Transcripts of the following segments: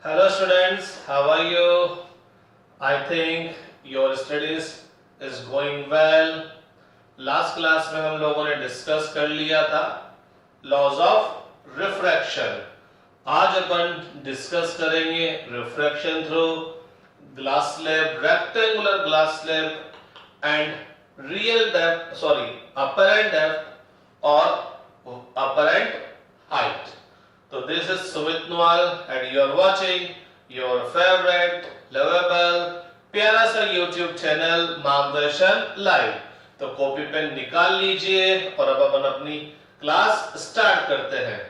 Hello students, how are you? I think your studies is going well. Last class में हम लोगों ने discuss कर लिया था लॉज ऑफ रिफ्रैक्शन. आज अपन डिस्कस करेंगे refraction through glass slab, rectangular glass slab and real depth, sorry apparent depth और apparent height. So this is Sumit Nwal and you are watching your favorite lovable प्यारा सा YouTube channel मार्गदर्शन live. तो copy pen निकाल लीजिए और अब अपन अपनी क्लास स्टार्ट करते हैं.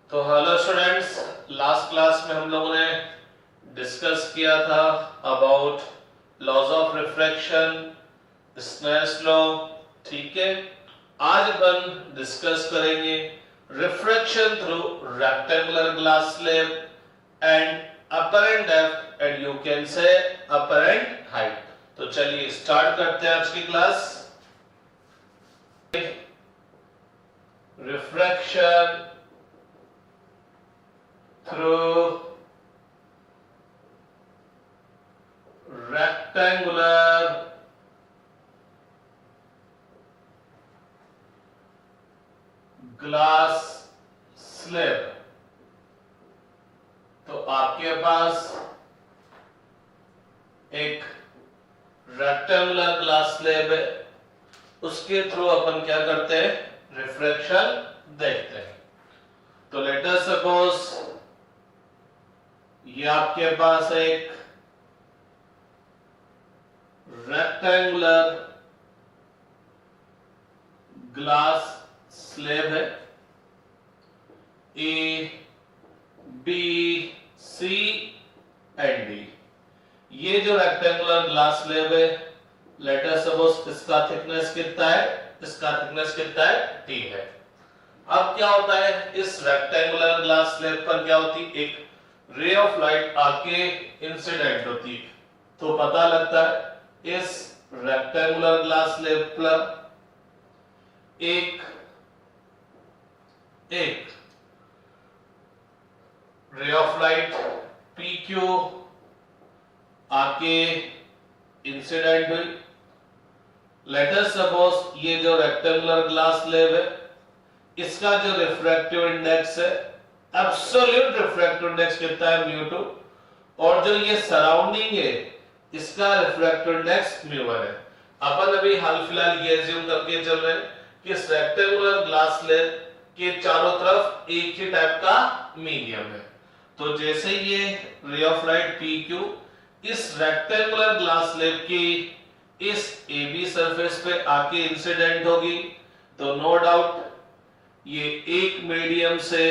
तो हेलो स्टूडेंट्स, लास्ट क्लास में हम लोगों ने डिस्कस किया था about laws of refraction, Snell's law. ठीक है, आज अपन डिस्कस करेंगे refraction through rectangular glass slab and apparent depth and you can say apparent height. तो चलिए स्टार्ट करते हैं आज की class. Refraction through rectangular glass slab. तो आपके पास एक रेक्टेंगुलर ग्लास स्लैब है, उसके थ्रू अपन क्या करते हैं, रिफ्रैक्शन देखते हैं. तो लेट अस सपोज ये आपके पास एक रेक्टेंगुलर ग्लास स्लैब है. A B C and D. ये जो रेक्टेंगुलर ग्लास स्लैब है, लेट अस सपोज इसका थिकनेस कितना है, इसका थिकनेस कितना है, टी है. अब क्या होता है, इस रेक्टेंगुलर ग्लास स्लैब पर क्या होती है, एक रे ऑफ लाइट आके इंसिडेंट होती है. तो पता लगता है इस रेक्टेंगुलर ग्लास स्लैब पर एक रे ऑफ लाइट PQ आके इंसिडेंट हुई. लेट अस सपोज ये जो रेक्टेंगुलर ग्लास स्लैब है, इसका जो रिफ्रैक्टिव इंडेक्स है, एब्सोल्यूट रिफ्रैक्टिव इंडेक्स कितना है, μ2. और जो ये सराउंडिंग है, इसका रिफ्रैक्टिव इंडेक्स μ1 है. अपन अभी हाल फिलहाल ये अज्यूम करके चल रहे हैं कि इस रेक्टेंगुलर ग्लास स्लैब के चारों तरफ एक ही टाइप का मीडियम है. तो जैसे ये रे ऑफ लाइट PQ इस रेक्टेंगुलर ग्लास स्लैब की इस AB सरफेस पे आके इंसिडेंट होगी, तो नो डाउट ये एक मीडियम से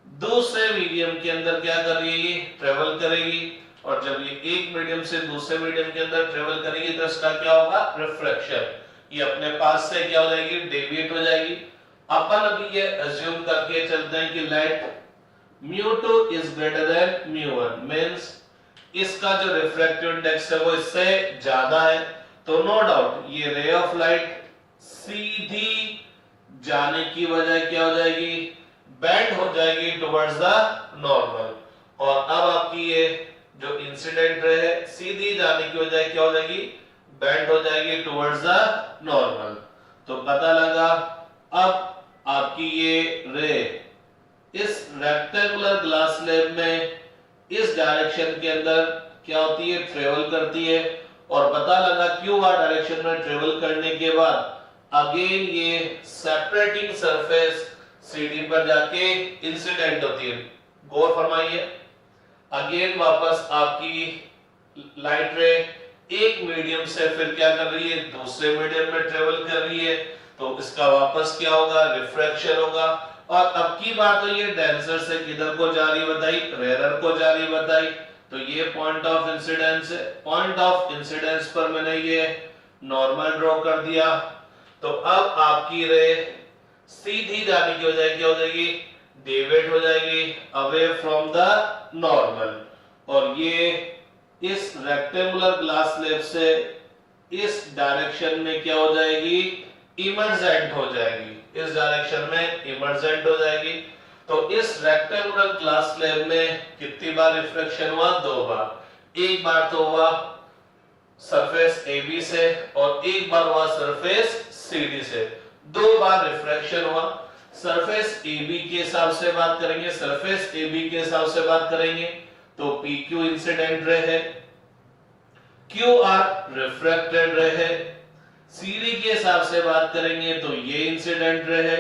दूसरे मीडियम के अंदर क्या करेगी, ट्रेवल करेगी. और जब ये एक मीडियम से दूसरे मीडियम के अंदर ट्रेवल करेगी तो इसका क्या होगा, रिफ्रैक्शन. ये अपने पास से क्या हो जाएगी, डेविएट हो जाएगी. अपन अभी ये अज्यूम करके चलते हैं कि light μ2 is greater than μ1, means इसका जो रिफ्रैक्टिव इंडेक्स है वो इससे ज्यादा है. तो नो डाउट ये रे ऑफ लाइट सीधी जाने की बजाय क्या हो जाएगी, बेंड हो जाएगी टुवर्ड्स द नॉर्मल. और अब आपकी ये जो इंसिडेंट रे है, सीधी जाने की बजाय क्या हो जाएगी, बेंड हो जाएगी टुवर्ड्स द नॉर्मल. तो पता लगा अब आपकी ये रे इस रेक्टेंगुलर ग्लास स्लैब में इस डायरेक्शन के अंदर क्या होती है, ट्रेवल करती है. और पता लगा क्यू आर डायरेक्शन में ट्रेवल करने के बाद अगेन ये सेपरेटिंग सरफेस CD पर जाके इंसिडेंट होती है. गौर फरमाइए, अगेन वापस आपकी लाइट रे एक मीडियम से फिर क्या कर रही है, दूसरे मीडियम में ट्रेवल कर रही है. तो इसका वापस क्या होगा, रिफ्रैक्शन होगा. और अब की बात तो ये डेंसर से किधर को जा रही बताई, रेयर को जा रही बताई. तो ये पॉइंट ऑफ इंसिडेंस है. पॉइंट ऑफ इंसिडेंस पर मैंने ये नॉर्मल ड्रॉ कर दिया. तो अब आपकी रे सीधी जाने की बजाय क्या हो जाएगी, डेविएट हो जाएगी अवे फ्रॉम द नॉर्मल. और ये इस रेक्टेंगुलर ग्लास स्लैब से इस डायरेक्शन में क्या हो जाएगी, इमर्जेंट हो जाएगी, इस डायरेक्शन में इमर्जेंट हो जाएगी। तो इस रेक्टेंगुलर ग्लास स्लैब में कितनी बार रिफ्लेक्शन हुआ, 2 बार। एक बार तो हुआ सरफेस AB से और एक बार हुआ सरफेस CD से, 2 बार रिफ्लेक्शन हुआ। सरफेस AB के हिसाब से बात करेंगे, सरफेस AB के हिसाब से बात करेंगे तो PQ इंसिडेंट रे है, QR रिफ्रैक्टेड रे है। CD के हिसाब से बात करेंगे तो ये इंसिडेंट रे है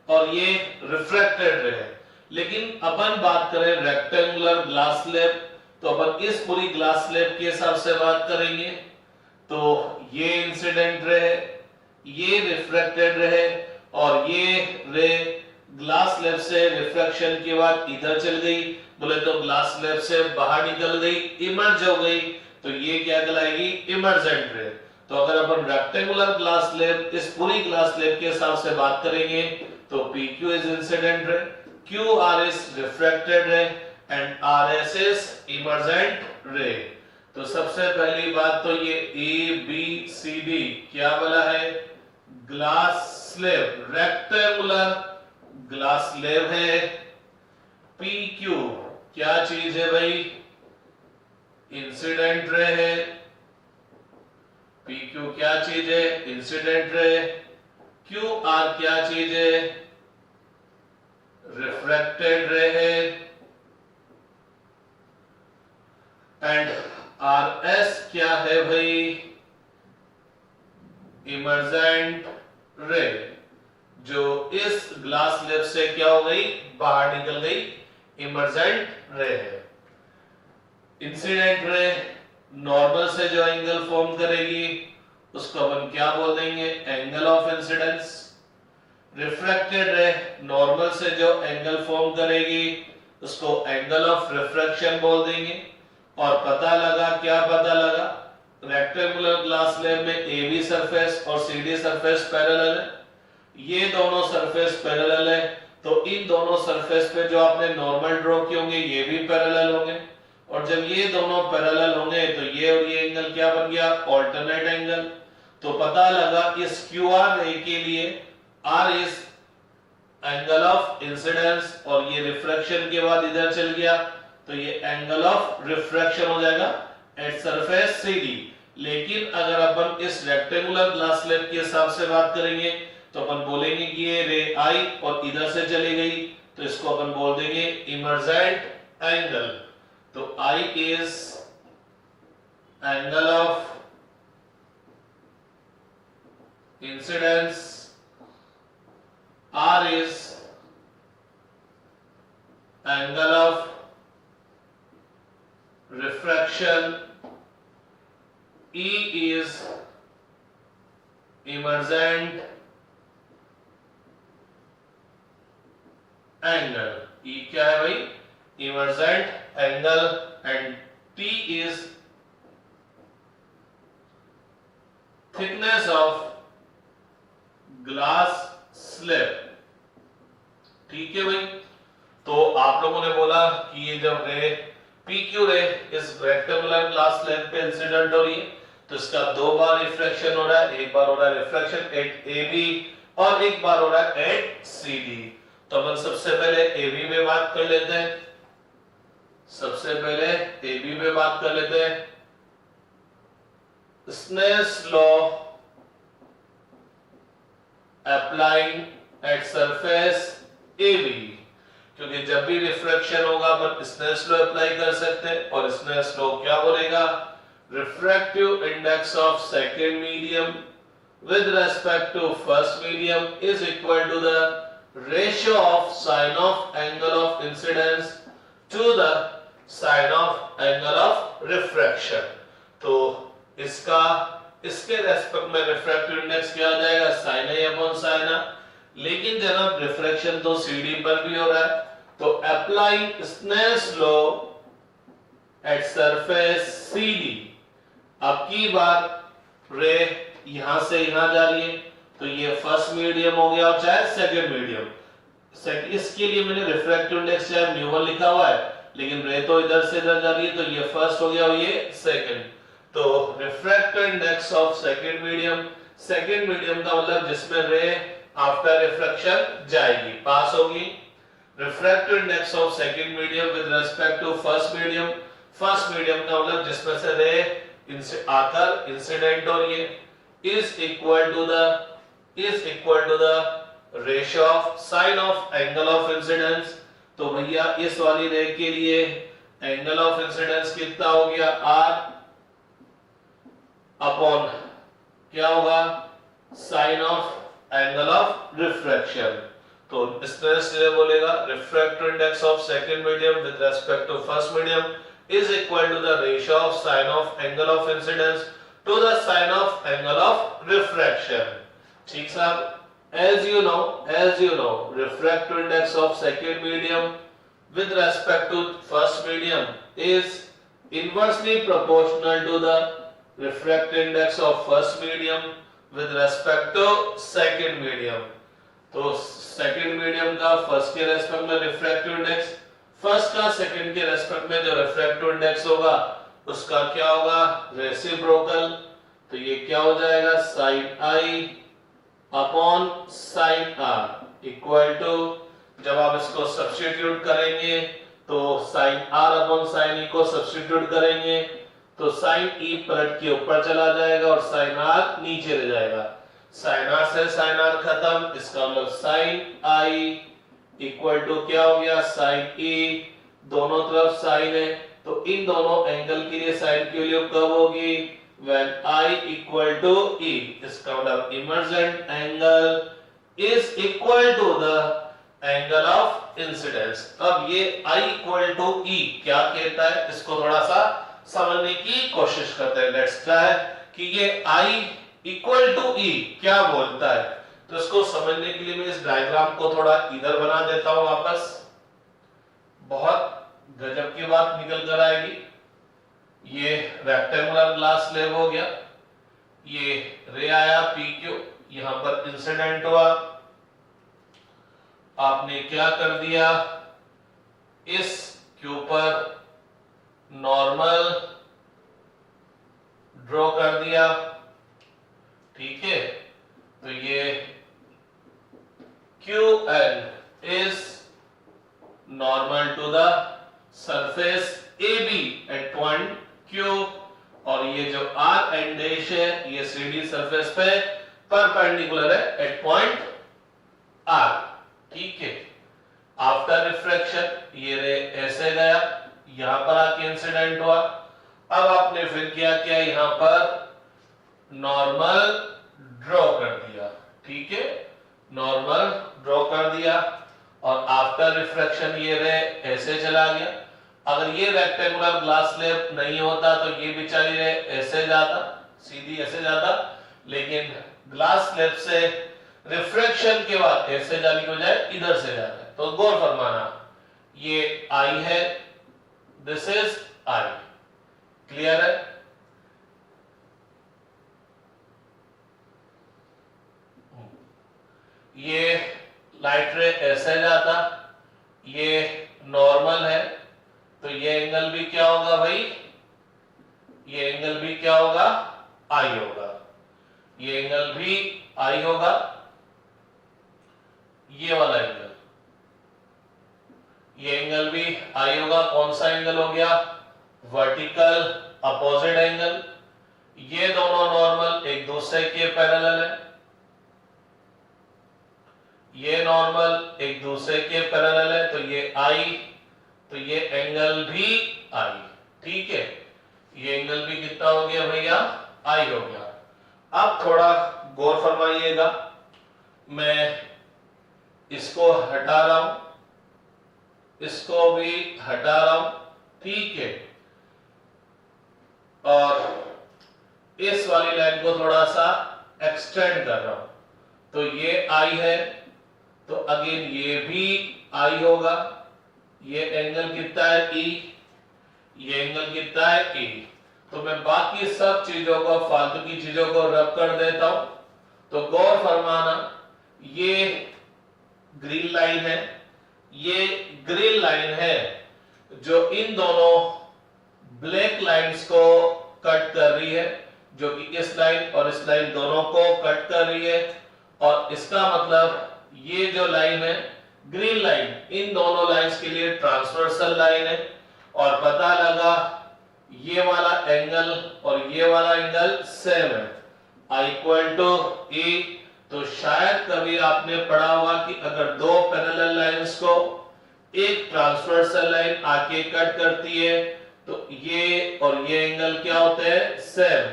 और ये रिफ्रैक्टेड रे है। लेकिन अपन बात करें रेक्टेंगुलर ग्लास स्लैब तो अपन इस पूरी ग्लास स्लैब के हिसाब से बात करेंगे तो ये इंसिडेंट रे है, ये रिफ्रैक्टेड रे है और ये रे ग्लास स्लैब से रिफ्रैक्शन के बाद इधर चल गई, बोले तो ग्लास स्लैब से बाहर निकल गई, इमर्ज हो गई, तो ये क्या कहलाएगी, इमर्जेंट रे। तो अगर अपन रेक्टेंगुलर ग्लास स्लैब इस पूरी ग्लास स्लैब के हिसाब से बात करेंगे तो PQ is incident ray, QR is refracted रे एंड RS इज इमर्जेंट रे। तो सबसे पहली बात तो ये ABCD क्या बोला है, glass slab, rectangular glass slab है। PQ क्या चीज है भाई, इंसिडेंट रे है। PQ क्या चीज है, इंसिडेंट रे। QR क्या चीज है, रिफ्रैक्टेड रे है। एंड RS क्या है भाई, इमर्जेंट रे, जो इस ग्लास स्लैब से क्या हो गई, बाहर निकल गई, इमर्जेंट रे है। इंसिडेंट रे नॉर्मल से जो एंगल फॉर्म करेगी उसको अपन क्या बोल देंगे, एंगल ऑफ इंसिडेंस। रिफ्रैक्टेड रे नॉर्मल से जो एंगल फॉर्म करेगी उसको एंगल ऑफ रिफ्रैक्शन बोल देंगे। और पता लगा, क्या पता लगा, रेक्टेंगुलर ग्लास स्लैब में AB सरफेस और CD सरफेस पैरेलल है, ये दोनों सरफेस पैरेलल है, तो इन दोनों सरफेस पे जो आपने नॉर्मल ड्रॉ किए होंगे ये भी पैरेलल होंगे, और जब ये दोनों पैरेलल होंगे तो ये और ये एंगल क्या बन गया, ऑल्टरनेट एंगल। तो पता लगा इस QR रे के लिए R is angle of incidence और ये रिफ्रैक्शन के बाद इधर चल गया तो ये एंगल ऑफ रिफ्रैक्शन हो जाएगा एट सरफेस CD। लेकिन अगर अपन इस रेक्टेंगुलर ग्लास स्लैब के हिसाब से बात करेंगे तो अपन बोलेंगे कि ये रे आई और इधर से चली गई तो इसको अपन बोल देंगे इमर्जेंट एंगल। तो I is angle of incidence, R is angle of refraction, E is emergent angle। E क्या है भाई, emergent angle and T is thickness of glass slab. ठीक है भाई, तो आप लोगों ने बोला कि ये जब रे PQ रे इस रेक्टेंगुलर ग्लास स्लैब पे इंसिडेंट हो रही है तो इसका 2 बार रिफ्लेक्शन हो रहा है, एक बार हो रहा है रिफ्लेक्शन एट AB और एक बार हो रहा है एट CD। तो अपन सबसे पहले AB में बात कर लेते हैं, सबसे पहले AB में बात कर लेते हैं। Snell's law applying at surface AB, क्योंकि जब भी रिफ्रैक्शन होगा अपन स्नेल्स लॉ अप्लाई कर सकते हैं और स्नेल्स लॉ क्या बोलेगा, refractive index of second medium with respect to first medium is equal to the ratio of sine of angle of incidence to the sine of angle of refraction. तो इसका इसके respect में refractive index क्या आ जाएगा, sine A upon sine A। लेकिन जनाब refraction तो CD पर भी हो रहा है तो apply Snell's law at surface CD। अब की बार रे यहां से यहां जा रही है तो ये फर्स्ट मीडियम हो गया और चाहे सेकंड मीडियम, इसके लिए मैंने रिफ्रैक्टिव इंडेक्स चाहे μ1 लिखा हुआ है लेकिन रे तो इधर से इधर जा रही है, तो ये फर्स्ट हो गया और ये सेकंड। तो refractive index of second medium, second medium का मतलब जिसमें रे आफ्टर रिफ्रैक्शन जाएगी, पास होगी। Refractive index of second medium with respect to first medium, first medium का मतलब जिसमें से रे आकर इंसिडेंट हो रही है, is equal to the ratio of sine of angle of incidence. तो भैया इस वाली रे के लिए एंगल ऑफ इंसिडेंस कितना हो गया, r अपॉन क्या होगा, sine of angle of refraction. तो इस तरह से बोलेगा refractive index of second medium with respect to first medium is equal to the ratio of sine of angle of incidence to the sine of angle of refraction। ठीक साहब, as you know refractive index of second medium with respect to first medium is inversely proportional to the refractive index of first medium with respect to second medium। तो second medium का first के respect में refractive index, first का second के respect में जो refractive index होगा उसका क्या होगा, रेसिप्रोकल। तो ये क्या हो जाएगा, sine I upon sine R equal to, जब आप इसको सब्स्टिट्यूट करेंगे तो sine R upon sine E को सब्स्टिट्यूट करेंगे तो साइन ई पलट के ऊपर चला जाएगा और साइन आर नीचे रह जाएगा। साइन आर से साइन आर खत्म, इसका मतलब साइन आई इक्वल टू क्या हो गया, साइन ई, दोनों तरफ साइन है तो इन दोनों एंगल के लिए साइन की वैल्यू कब होगी, when I equal to E। इसका मतलब emergent angle is equal to the angle of incidence. अब ये I इक्वल टू E क्या कहता है, इसको थोड़ा सा समझने की कोशिश करते हैं। लेट्स ट्राई कि ये I इक्वल टू E क्या बोलता है। तो इसको समझने के लिए मैं इस डायग्राम को थोड़ा इधर बना देता हूं वापस, बहुत गजब की बात निकल कर आएगी। ये रेक्टेंगुलर ग्लास स्लैब हो गया, ये रे आया PQ, यहां पर इंसिडेंट हुआ, आपने क्या कर दिया, इस के ऊपर नॉर्मल ड्रॉ कर दिया, ठीक है। तो ये QN is normal to the surface AB at point Q, और ये जो R and dash है ये CD सरफेस पे परपेंडिकुलर है at point R, ठीक है। आफ्टर रिफ्रैक्शन ये रे ऐसे गया, यहां पर आके इंसिडेंट हुआ। अब आपने फिर क्या किया, यहां पर नॉर्मल ड्रॉ कर दिया, ठीक है, नॉर्मल ड्रॉ कर दिया और आफ्टर रिफ्रैक्शन ये रे ऐसे चला गया। अगर ये रेक्टेंगुलर ग्लास स्लैब नहीं होता तो ये बेचारी रे ऐसे जाता, सीधी ऐसे जाता, लेकिन ग्लास स्लैब से रिफ्रैक्शन के बाद ऐसे जाने की बजाय इधर से जाता है। तो गौर फरमाना, ये आई है, दिस इज आई, क्लियर है। ये लाइट रे ऐसे जाता, ये नॉर्मल है, तो ये एंगल भी क्या होगा भाई, ये एंगल भी क्या होगा, आई होगा, ये एंगल भी आई होगा, ये वाला एंगल, ये एंगल भी आई होगा। कौन सा एंगल हो गया, वर्टिकल अपोजिट एंगल। ये दोनों नॉर्मल एक दूसरे के पैरेलल है, ये नॉर्मल एक दूसरे के पैरेलल है, तो ये आई, तो ये एंगल भी आई, ठीक है। ये एंगल भी कितना हो गया भैया, आई हो गया। अब थोड़ा गौर फरमाइएगा, मैं इसको हटा रहा हूं, इसको भी हटा रहा हूं, ठीक है, और इस वाली लाइन को थोड़ा सा एक्सटेंड कर रहा हूं। तो ये आई है, तो अगेन ये भी आई होगा, ये एंगल कितना है E, ये एंगल कितना है E। तो मैं बाकी सब चीजों को, फालतू की चीजों को रब कर देता हूं। तो गौर फरमाना, ये ग्रीन लाइन है, ये ग्रीन लाइन है, जो इन दोनों ब्लैक लाइंस को कट कर रही है, जो कि इस लाइन और इस लाइन दोनों को कट कर रही है। और इसका मतलब ये जो लाइन है ग्रीन लाइन, इन दोनों लाइंस के लिए ट्रांसवर्सल लाइन है। और पता लगा ये वाला एंगल और ये वाला एंगल सेम है, I इक्वल टू E। तो शायद कभी आपने पढ़ा होगा कि अगर दो पैरेलल लाइंस को एक ट्रांसवर्सल लाइन आके कट करती है तो ये और ये एंगल क्या होते हैं, सेम,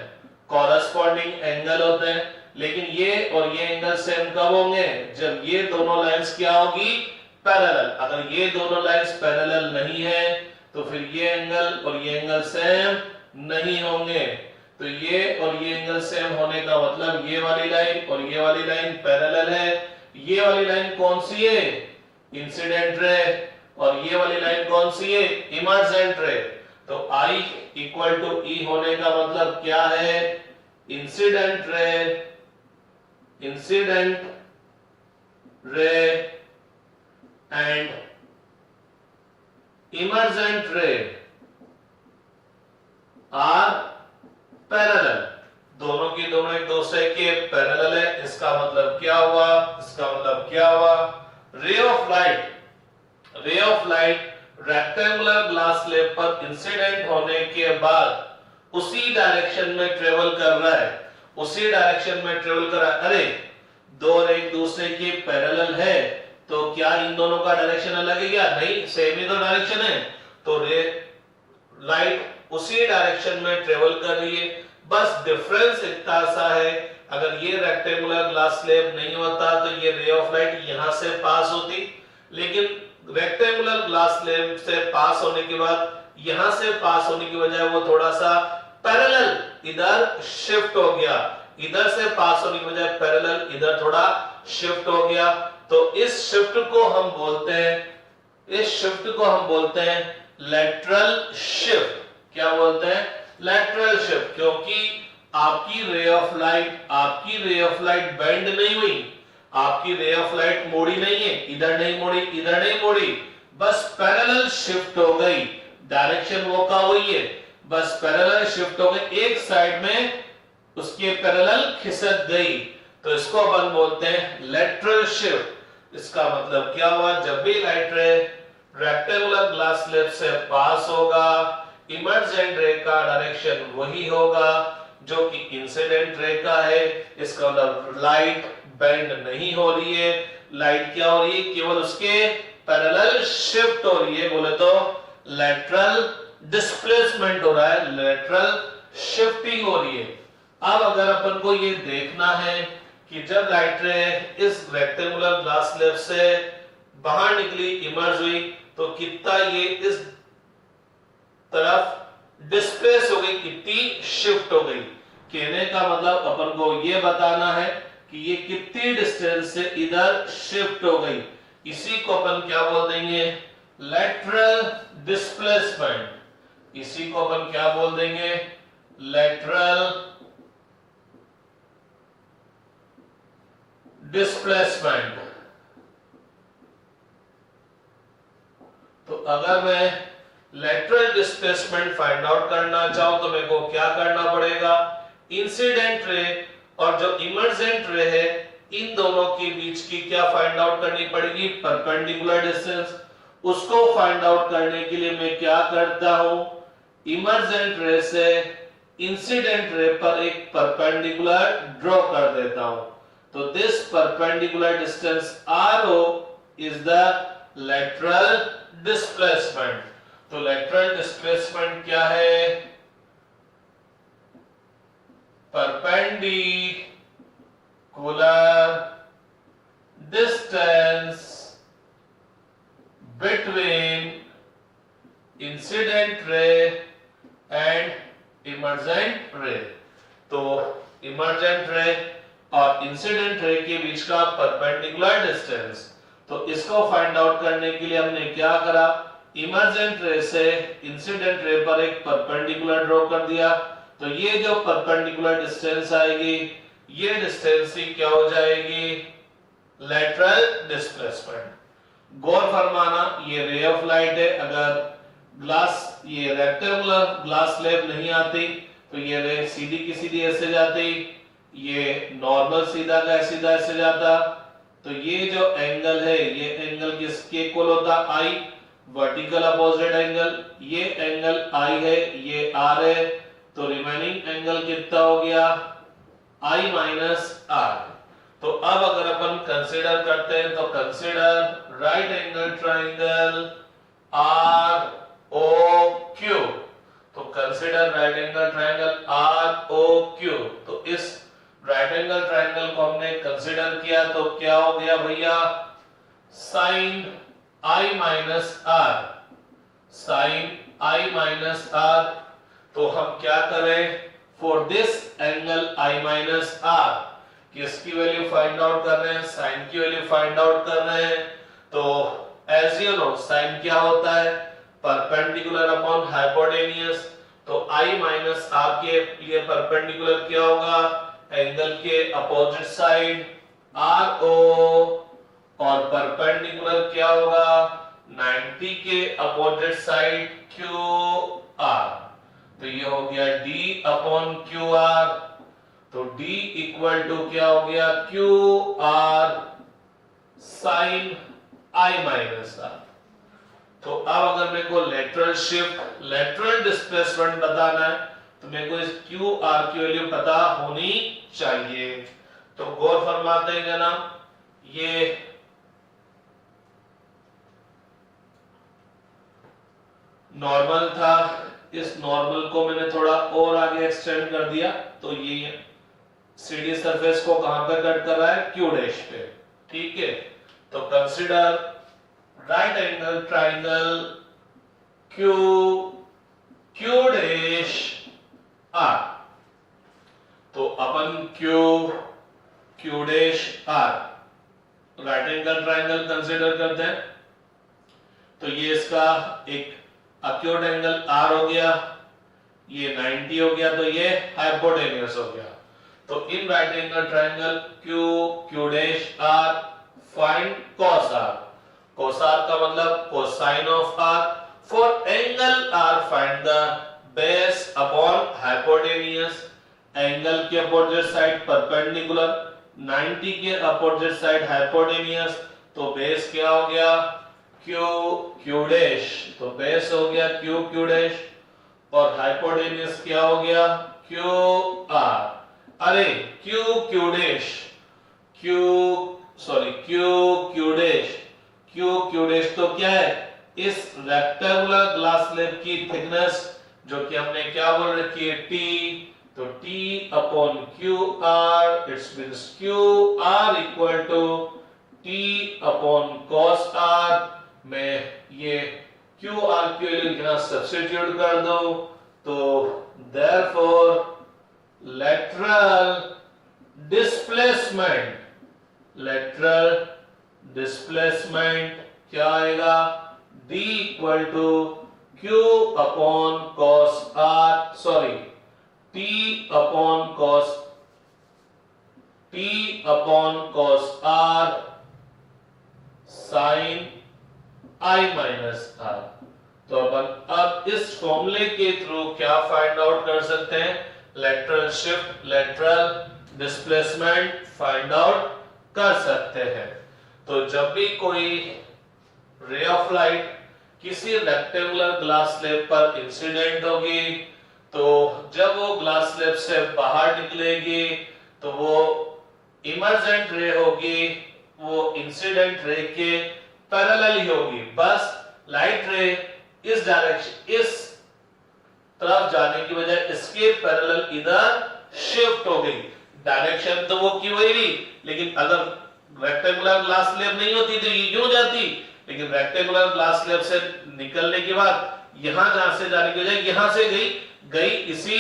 कॉरस्पॉन्डिंग एंगल होते हैं। लेकिन ये और ये एंगल सेम कब होंगे, जब ये दोनों लाइंस क्या होगी, पैरेलल। अगर ये दोनों लाइंस पैरेलल नहीं है तो फिर ये एंगल और ये एंगल सेम नहीं होंगे। तो ये और ये एंगल सेम होने का मतलब ये वाली लाइन और ये वाली लाइन पैरेलल है। ये वाली लाइन कौन सी है, इंसिडेंट रे, और ये वाली लाइन कौन सी है, इमर्जेंट रे। तो I इक्वल टू E होने का मतलब क्या है, incident ray and emergent ray are parallel. दोनों की दोनों एक दूसरे के पैरेलल है। इसका मतलब क्या हुआ, इसका मतलब क्या हुआ, ray of light rectangular glass slab पर इंसिडेंट होने के बाद उसी डायरेक्शन में ट्रेवल कर रहा है, उसी डायरेक्शन में ट्रेवल कर रहा है। अरे दो एक दूसरे के पैरेलल है तो क्या इन दोनों का डायरेक्शन अलग है क्या, नहीं, सेम ही तो डायरेक्शन है। तो रे लाइट उसी डायरेक्शन में ट्रेवल कर रही है, बस डिफरेंस इतना सा है, अगर ये रेक्टेंगुलर ग्लास स्लैब नहीं होता तो ये रे ऑफ लाइट यहां से पास होती, लेकिन रेक्टेंगुलर ग्लास स्लैब से पास होने के बाद यहां से पास होने की बजाय वो थोड़ा सा पैरेलल इधर शिफ्ट हो गया, इधर से पास होने की बजाय पैरेलल इधर थोड़ा शिफ्ट हो गया। तो इस शिफ्ट को हम बोलते हैं, इस शिफ्ट को हम बोलते हैं लेटरल शिफ्ट। क्या बोलते हैं, लेटरल शिफ्ट, क्योंकि आपकी रे ऑफ लाइट बेंड नहीं हुई, आपकी रे ऑफ लाइट मोड़ी नहीं है, इधर नहीं मोड़ी, इधर नहीं मोड़ी, बस पैरेलल शिफ्ट हो गई, डायरेक्शन वो का हुई है, बस पैरेलल शिफ्ट हो गई, एक साइड में उसके पैरेलल खिसक गई। तो इसको अपन बोलते हैं लेटरल शिफ्ट। इसका मतलब क्या हुआ, जब भी लाइट रे रेक्टेंगुलर ग्लास स्लैब से पास होगा, इमर्जेंट रे का डायरेक्शन वही होगा जो कि इंसिडेंट रे का है। इसका मतलब लाइट बेंड नहीं हो रही है, लाइट क्या हो रही है, केवल उसके पैरेलल शिफ्ट हो रही है, बोले तो लेटरल डिस्प्लेसमेंट हो रहा है, लेटरल शिफ्टिंग हो रही है। अब अगर अपन को ये देखना है कि जब लाइट रे इस रेक्टेंगुलर ग्लास स्लैब से बाहर निकली, इमर्ज हुई, तो कितना ये इस तरफ डिस्प्लेस हो गई, कितनी शिफ्ट हो गई। कहने का मतलब अपन को ये बताना है कि ये कितनी डिस्टेंस से इधर शिफ्ट हो गई। इसी को अपन क्या बोल देंगे, लेटरल डिस्प्लेसमेंट। इसी को अपन क्या बोल देंगे, लेटरल डिस्प्लेसमेंट। तो अगर मैं लेटरल डिस्प्लेसमेंट फाइंड आउट करना चाहूं तो मेरे को क्या करना पड़ेगा, इंसिडेंट रे और जो इमर्जेंट रे है इन दोनों के बीच की क्या फाइंड आउट करनी पड़ेगी, परपेंडिकुलर डिस्टेंस। उसको फाइंड आउट करने के लिए मैं क्या करता हूं, इमर्जेंट रे से इंसिडेंट रे पर एक परपेंडिकुलर ड्रॉ कर देता हूं। तो this perpendicular distance RO is the lateral displacement. तो लेटरल डिस्प्लेसमेंट क्या है, perpendicular distance between incident ray and emergent रे। तो इमर्जेंट रे और इंसिडेंट रे के बीच का परपेंडिकुलर डिस्टेंस। तो इसको फाइंड आउट करने के लिए हमने क्या करा, इमर्जेंट रे से इंसिडेंट रे पर एक परपेंडिकुलर ड्रॉ कर दिया। तो ये जो परपेंडिकुलर डिस्टेंस आएगी, ये डिस्टेंस ही क्या हो जाएगी, लेटरल डिस्प्लेसमेंट। गौर फरमाना, ये रे ऑफ लाइट है, अगर ग्लास ये रेक्टेंगुलर ग्लास स्लैब नहीं आती, तो ये रे सीधी की सीधी ऐसे जाती, ये नॉर्मल सीधा का सीधा ऐसे जाता, तो ये जो एंगल है ये एंगल किसके इक्वल होता, आई, वर्टिकल अपोजिट एंगल, ये एंगल आई है, ये आर है, तो रिमेनिंग एंगल कितना हो गया, आई माइनस आर। तो अब अगर अपन कंसीडर करते हैं तो consider right angle triangle R O Q, तो consider right angle triangle R O Q. तो इस राइट एंगल ट्राइंगल को हमने कंसीडर किया तो क्या हो गया भैया, sine I minus R, sine I minus R. तो हम क्या करें, for this angle I minus R किसकी वैल्यू फाइंड आउट कर रहे हैं, साइन की वैल्यू फाइंड आउट कर रहे हैं। तो एज यू नो साइन क्या होता है, परपेंडिकुलर अपॉन हाइपोटेन्यूज, तो आई माइनस आर के लिए परपेंडिकुलर क्या होगा, एंगल के अपोजिट साइड आर ओ, और परपेंडिकुलर क्या होगा 90 के अपोजिट साइड क्यू आर। तो ये हो गया d अपॉन क्यू आर, तो d इक्वल टू क्या हो गया, Q R sine I minus R. तो अब अगर मेरे को लेटरल शिफ्ट, लेटरल डिस्प्लेसमेंट बताना है तो मेरे को इस क्यू आर की वैल्यू पता होनी चाहिए। तो गौर फरमाते हैं जनाब, ये नॉर्मल था, इस नॉर्मल को मैंने थोड़ा और आगे एक्सटेंड कर दिया, तो ये सीडी सरफेस को कहां पे कट कर रहा है, क्यू डैश पे, ठीक है। तो consider right angle triangle Q Q dash R. तो अपन Q dash R right angle triangle consider करते हैं, तो ये इसका एक अक्यूट एंगल आर हो गया, ये 90 हो गया, तो ये हाइपोटेन्यूस हो गया। तो in right angle triangle Q dash R find cos R, cos r का मतलब cosine of r, for angle r find the base upon hypotenuse, angle के अपोजिट साइड परपेंडिकुलर, 90 के अपोजिट साइड हाइपोटेन्यूस, तो base क्या हो गया, Q dash, तो base हो गया क्यू डैश, और हाइपोटेन्यूस क्या हो गया, क्यू आर। अरे क्यू डैश, क्यू डैश तो क्या है, इस रेक्टेंगुलर ग्लास स्लैब की थिकनेस जो कि हमने क्या बोल रखी है, टी, तो T upon Q R, it's means Q R equal to T upon cos R. मैं ये क्यू आर की वैल्यू लिखना सब्स्टिट्यूट कर दो, तो देयरफॉर lateral displacement क्या आएगा, d equal to q upon cos r, sorry t upon cos r sin i minus r। तो अपन अब इस फॉर्मूले के थ्रू क्या फाइंड आउट कर सकते हैं, lateral shift, lateral displacement find out कर सकते हैं। तो जब भी कोई रे ऑफ लाइट किसी रेक्टेंगुलर ग्लास स्लैब पर इंसिडेंट होगी, तो जब वो ग्लास स्लैब से बाहर निकलेगी तो वो इमर्जेंट रे होगी, वो इंसिडेंट रे के पैरेलल ही होगी, बस लाइट रे इस डायरेक्शन, इस तरफ जाने की बजाय इसके पैरेलल इधर शिफ्ट हो गई, डायरेक्शन तो वो की वही रही, लेकिन अगर रेक्टेंगुलर ग्लास स्लैब नहीं होती तो ये यूं जाती, लेकिन रेक्टेंगुलर ग्लास स्लैब से निकलने के बाद यहां जहां से जाने की बजाय यहां से गई इसी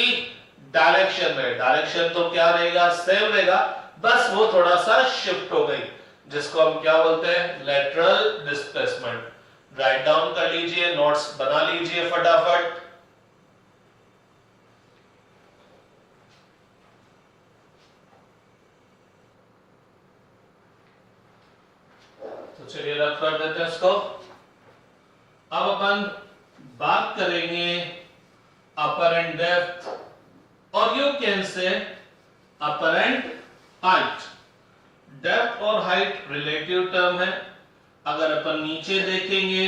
डायरेक्शन में, डायरेक्शन तो क्या रहेगा, सेम रहेगा, बस वो थोड़ा सा शिफ्ट हो गई, जिसको हम क्या बोलते हैं, लेटरल डिस्प्लेसमेंट। राइट डाउन कर लीजिए, नोट्स बना लीजिए फटाफट। तो चलिए रख कर देते हैं इसको। अब अपन बात बात करेंगे अपरेंट डेप्थ और you can say apparent height. Depth और हाइट रिलेटिव टर्म है। अगर अपन नीचे देखेंगे,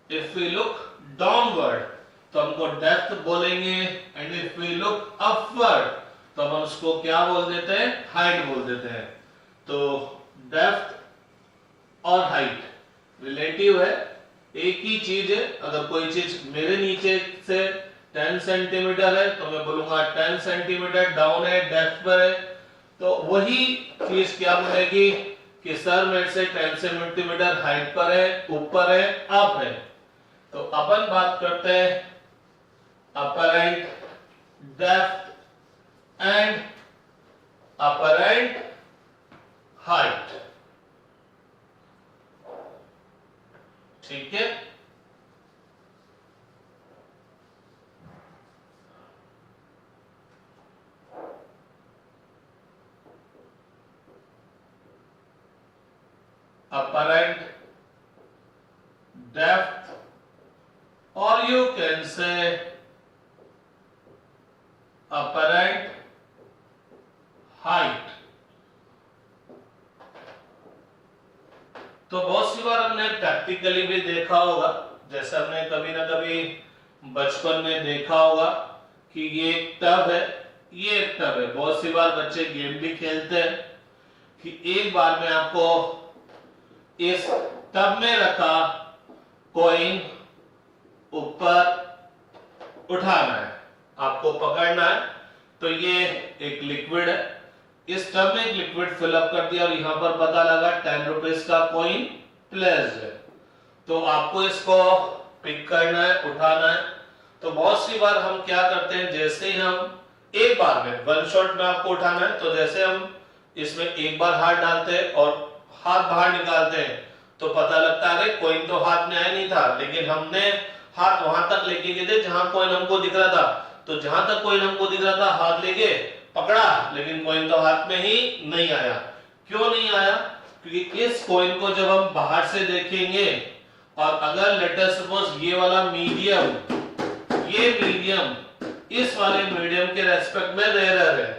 इफ वी लुक डाउनवर्ड तो हमको डेप्थ बोलेंगे, and if we look upward तो हम उसको क्या बोल देते हैं, हाइट बोल देते हैं। तो डेप्थ और हाइट रिलेटिव है, एक ही चीज है। अगर कोई चीज मेरे नीचे से 10 सेंटीमीटर है तो मैं बोलूंगा 10 सेंटीमीटर डाउन है, डेप्थ पर है। तो वही चीज क्या बोलेगी कि सर मेरे से 10 सेंटीमीटर हाइट पर है, ऊपर है, अप है। तो अपन बात करते हैं apparent depth and apparent height. ठीक है, apparent depth or you can say apparent height। तो बहुत सी बार हमने प्रैक्टिकली भी देखा होगा, जैसे हमने कभी ना कभी बचपन में देखा होगा कि ये एक टब है, ये एक टब है। बहुत सी बार बच्चे गेम भी खेलते हैं कि एक बार में आपको इस टब में रखा कॉइन ऊपर उठाना है, आपको पकड़ना है। तो ये एक लिक्विड है, इस टब में एक लिक्विड फिलअप कर दिया और यहां पर पता लगा 10 रुपीज का कॉइन प्लेस्ड है। तो आपको इसको पिक करना है, उठाना है। तो बहुत सी बार हम क्या करते हैं, जैसे ही हम एक बार में वन शॉट में आपको उठाना है, तो जैसे हम इसमें एक बार हाथ डालते हैं और हाथ बाहर निकालते हैं तो पता लगता है अरे कॉइन तो हाथ में आया नहीं था, लेकिन हमने हाथ वहां तक लेके गए थे जहां कॉइन हमको दिख रहा था। तो जहां तक कॉइन हमको दिख रहा था हाथ लेके पकड़ा, लेकिन कॉइन तो हाथ में ही नहीं आया। क्यों नहीं आया? क्योंकि इस कॉइन को जब हम बाहर से देखेंगे और अगर लेट अस सपोज ये वाला मीडियम, ये मीडियम इस वाले मीडियम के रेस्पेक्ट में रेयर है,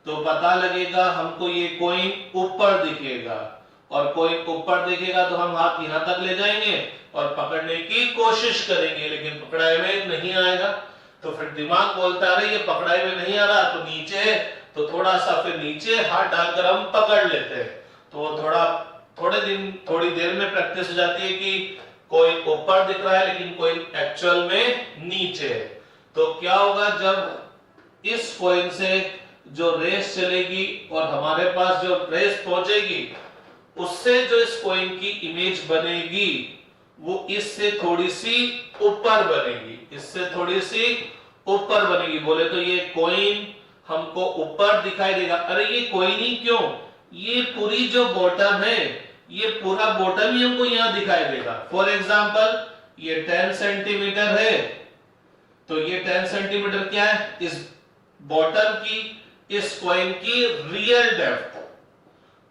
तो पता लगेगा हमको ये कॉइन ऊपर दिखेगा, और कॉइन ऊपर दिखेगा तो हम हाथ यहां तक ले जाएंगे और पकड़ने की कोशिश करेंगे, लेकिन पकड़ाई में नहीं आएगा। तो फिर दिमाग बोलता है ये पकड़ाई में नहीं आ रहा, तो नीचे है, तो थोड़ा सा फिर नीचे हाथ डालकर हम पकड़ लेते हैं। तो थोड़ी देर में प्रैक्टिस हो जाती है कि कोई ऊपर दिख रहा है लेकिन कोई एक्चुअल में नीचे है। तो क्या होगा, जब इस कॉइन से जो रेस चलेगी और हमारे पास जो रेस पहुंचेगी, उससे जो इस कॉइन की इमेज बनेगी वो इससे थोड़ी सी ऊपर बनेगी, इससे थोड़ी सी ऊपर बनेगी। बोले तो ये कॉइन हमको ऊपर दिखाई देगा। अरे ये कॉइन ही क्यों, ये पूरी जो बॉटम है, ये पूरा बॉटम ही हमको यहां दिखाई देगा। फॉर एग्जांपल ये 10 सेंटीमीटर है, तो ये 10 सेंटीमीटर क्या है, इस बॉटम की, इस कॉइन की रियल डेप्थ।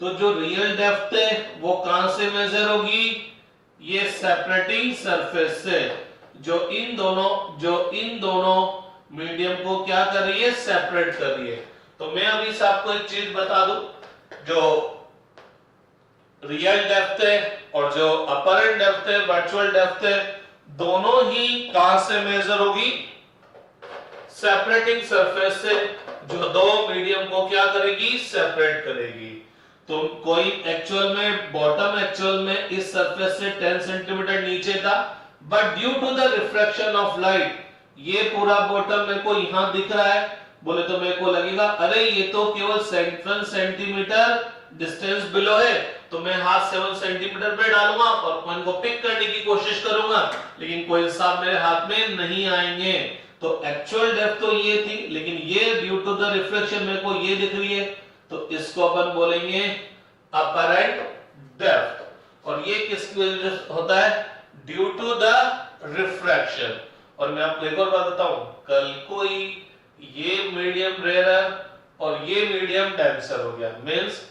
तो जो रियल डेप्थ है वो कहां से मेजर होगी, ये सेपरेटिंग सरफेस से, जो इन दोनों मीडियम को क्या कर रही है, सेपरेट कर रही है। तो मैं अभी से आपको एक चीज बता दूं, जो रियल डेप्थ है और जो अपरेंट डेप्थ है, वर्चुअल डेप्थ है, दोनों ही कहां से मेजर होगी, सेपरेटिंग सरफेस से, जो दो मीडियम को क्या करेगी, सेपरेट करेगी। तो कोई एक्चुअल में बॉटम एक्चुअल में इस सरफेस से 10 सेंटीमीटर नीचे था, but due to the reflection of light ये पूरा बॉटम मेरे को यहां दिख रहा है। बोले तो मेरे को लगेगा अरे ये तो केवल 7 सेंटीमीटर डिस्टेंस बिलो है, तो मैं हाथ 7 सेंटीमीटर पे डालूंगा और कॉइन को पिक करने की कोशिश करूंगा, लेकिन कॉइन साहब मेरे हाथ में नहीं आएंगे। तो एक्चुअल डेप्थ तो ये थी, लेकिन ये ड्यू टू द रिफ्लेक्शन मेरे को ये दिख रही है, तो इसको अपन बोलेंगे अपरेंट डेप्थ। और ये किसकी वजह से होता है, ड्यू टू द रिफ्रैक्शन। और मैं आपको एक और बात बताऊं, कल कोई ये मीडियम रेयर और ये मीडियम डेंसर हो गया, मींस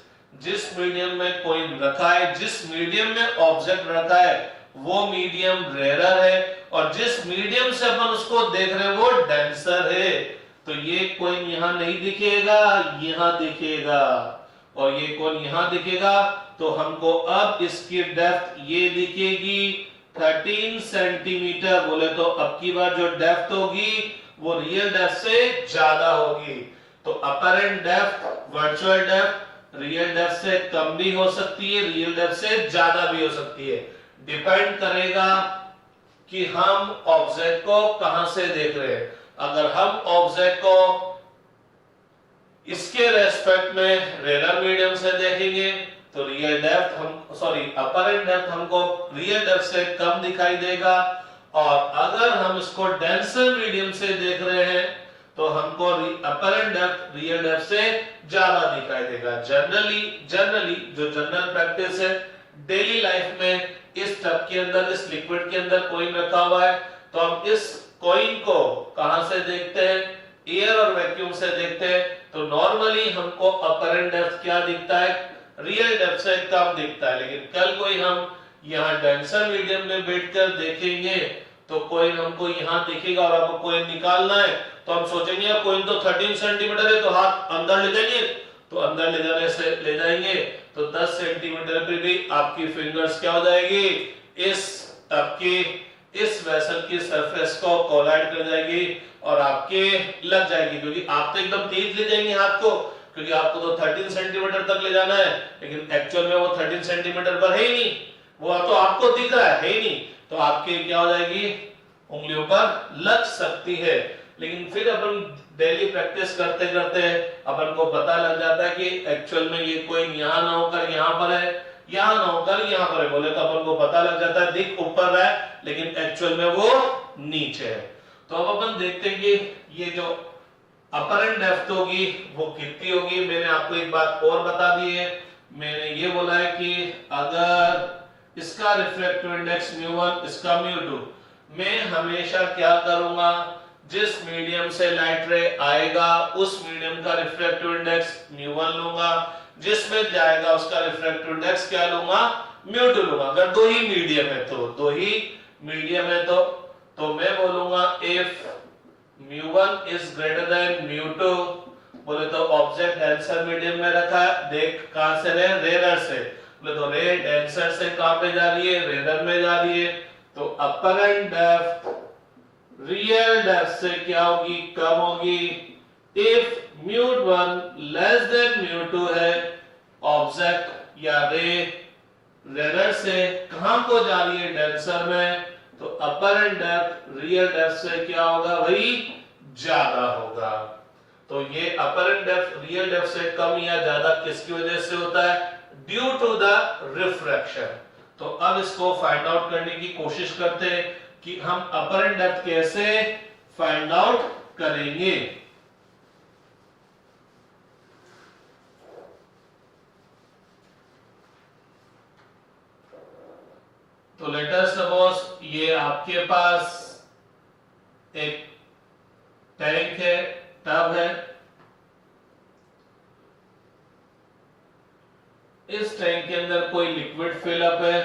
जिस मीडियम में कॉइन रखा है, जिस मीडियम में ऑब्जेक्ट रखा है वो मीडियम रेयर है और जिस मीडियम से अपन उसको देख रहे हैं वो डेंसर है, तो ये कोइन यहां नहीं दिखेगा, यहां दिखेगा, और ये कोइन यहां दिखेगा, तो हमको अब इसकी डेप्थ ये दिखेगी 13 सेंटीमीटर। बोले तो अब की बार जो डेप्थ होगी वो रियल डेप्थ से ज्यादा होगी। तो apparent depth, virtual depth real depth से कम भी हो सकती है, रियल डेप्थ से ज्यादा भी हो सकती है। डिपेंड करेगा कि हम ऑब्जेक्ट को कहां से देख रहे हैं। अगर हम ऑब्जेक्ट को इसके रेस्पेक्ट में रेलर मीडियम से देखेंगे तो रियल डेप्थ अपरेंट डेप्थ हमको रियल डेप्थ से कम दिखाई देगा, और अगर हम इसको डेंसर मीडियम से देख रहे हैं तो हमको अपरेंट डेप्थ रियल डेप्थ से ज्यादा दिखाई देगा। जनरली जो जनरल प्रैक्टिस है डेली लाइफ में, इस टब के अंदर, इस लिक्विड के अंदर कॉइन रखा हुआ है, तो हम इस कॉइन को कहां से देखते हैं, एयर और वैक्यूम से देखते हैं। तो नॉर्मली हमको अपरेंट डेप्थ क्या दिखता है, रियल डेप्थ से कम दिखता है। लेकिन कल कोई हम यहाँ डेंसर मीडियम में बैठकर देखेंगे तो कॉइन हमको यहाँ दिखेगा, और आपको कॉइन निकालना है तो हम सोचेंगे कॉइन तो 13 सेंटीमीटर है, तो हाथ अंदर ले जाएंगे, तो अंदर ले जाने से ले जाएंगे तो 10 सेंटीमीटर पे भी आपकी फिंगर्स क्या हो जाएगी, इस टब की, इस वेसल की सरफेस को कोलाइड कर जाएगी और आपके लग जाएगी, क्योंकि आप तो एकदम तेज ले जाएंगे हाथ को, क्योंकि आपको तो 13 सेंटीमीटर तक ले जाना है, लेकिन एक्चुअल में वो 13 सेंटीमीटर पर है ही नहीं, वो तो आपको दिख रहा है ही नहीं, तो आपके क्या हो जाएगी, उंगलियों पर लग सकती है। लेकिन फिर अपन डेली प्रैक्टिस करते करते अपन को पता लग जाता है कि एक्चुअल में ये कोई यहाँ ना होकर यहाँ पर है, यहाँ ना होकर यहाँ पर है। बोले तो अपन को पता लग जाता है दिख ऊपर रहा है लेकिन एक्चुअल में वो नीचे है। तो अब अपन देखते हैं कि ये जो अपरेंट डेप्थ होगी वो कितनी होगी। मैंने आपको एक बात और बता दी है, मैंने ये बोला है कि अगर इसका रिफ्रैक्टिव इंडेक्स μ1, इसका μ2, मैं हमेशा क्या करूंगा, जिस मीडियम से लाइट रे आएगा उस मीडियम का रिफ्रैक्टिव इंडेक्स μ1 लूंगा, जिसमें जाएगा उसका रिफ्रैक्टिव इंडेक्स क्या लूंगा, μ2 लूंगा। अगर दो ही मीडियम है तो मैं बोलूंगा इफ μ1 इज ग्रेटर देन μ2, बोले तो ऑब्जेक्ट डेंसर मीडियम में रखा है, देख कहां से रे, रेलर से, बोले तो रे डेंसर से कहां पे जा रही है, रेलर में जा रही है, तो अपरेंट डेप्थ रियल डेप्थ से क्या होगी, कम होगी। इफ μ1 लेस देन μ2 है, ऑब्जेक्ट या रे रेलर से कहां को जा रही है, डेंसर में, तो अपरेंट डेप्थ रियल डेप्थ से क्या होगा भाई, ज्यादा होगा। तो ये अपरेंट डेप्थ रियल डेप्थ से कम या ज्यादा किसकी वजह से होता है, ड्यू टू द रिफ्रैक्शन। तो अब इसको फाइंड आउट करने की कोशिश करते हैं कि हम अपरेंट डेप्थ कैसे फाइंड आउट करेंगे। तो लेट अस सपोज ये आपके पास एक टैंक है, टब है, इस टैंक के अंदर कोई लिक्विड फिलअप है,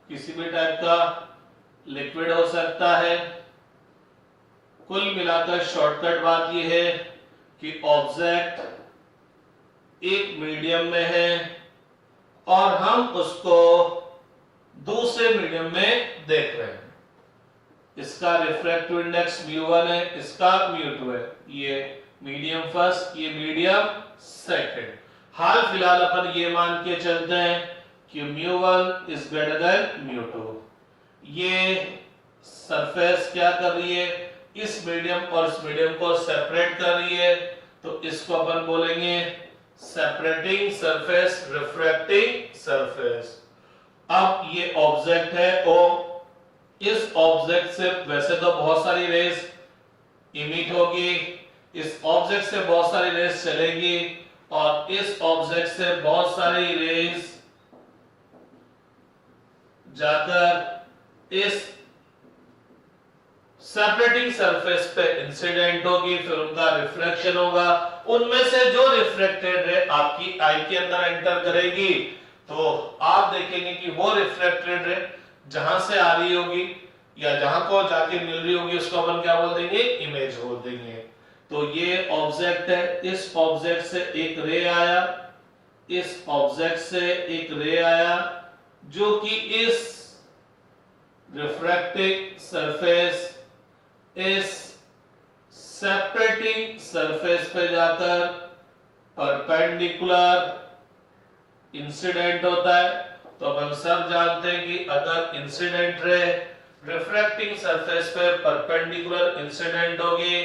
किसी भी टाइप का लिक्विड हो सकता है। कुल मिलाकर शॉर्टकट बात यह है कि ऑब्जेक्ट एक मीडियम में है और हम उसको दूसरे मीडियम में देख रहे हैं। इसका रिफ्रैक्टिव इंडेक्स μ1 है, इसका μ2 है, ये मीडियम फर्स्ट, ये मीडियम सेकंड। हाल फिलहाल अपन ये मान के चलते हैं कि μ1 इज ग्रेटर देन μ2। ये सरफेस क्या कर रही है, इस मीडियम और इस मीडियम को सेपरेट कर रही है, तो इसको अपन बोलेंगे सेपरेटिंग सरफेस, रिफ्रैक्टिंग सरफेस। अब ये ऑब्जेक्ट है और इस ऑब्जेक्ट से वैसे तो बहुत सारी रेज इमिट होगी, इस ऑब्जेक्ट से बहुत सारी रेज चलेगी और इस ऑब्जेक्ट से बहुत सारी रेज जाकर इस सेपरेटिंग सरफेस पे इंसिडेंट होगी, फिर उनका रिफ्लेक्शन होगा। उनमें से जो रिफ्लेक्टेड रे आपकी आई के अंदर एंटर करेगी तो आप देखेंगे कि वो रिफ्लेक्टेड रे जहां से आ रही होगी, या जहां को जाके मिल रही होगी उसको अपन क्या बोल देंगे, इमेज बोल देंगे। तो ये ऑब्जेक्ट है, इस ऑब्जेक्ट से एक रे आया, इस ऑब्जेक्ट से एक रे आया जो कि इस रिफ्रैक्टिंग सरफेस, इस सेपरेटिंग सरफेस पे जाकर परपेंडिकुलर इंसिडेंट होता है। तो अपन सब जानते हैं कि अगर इंसिडेंट रे रिफ्रैक्टिंग सरफेस पे परपेंडिकुलर इंसिडेंट होगी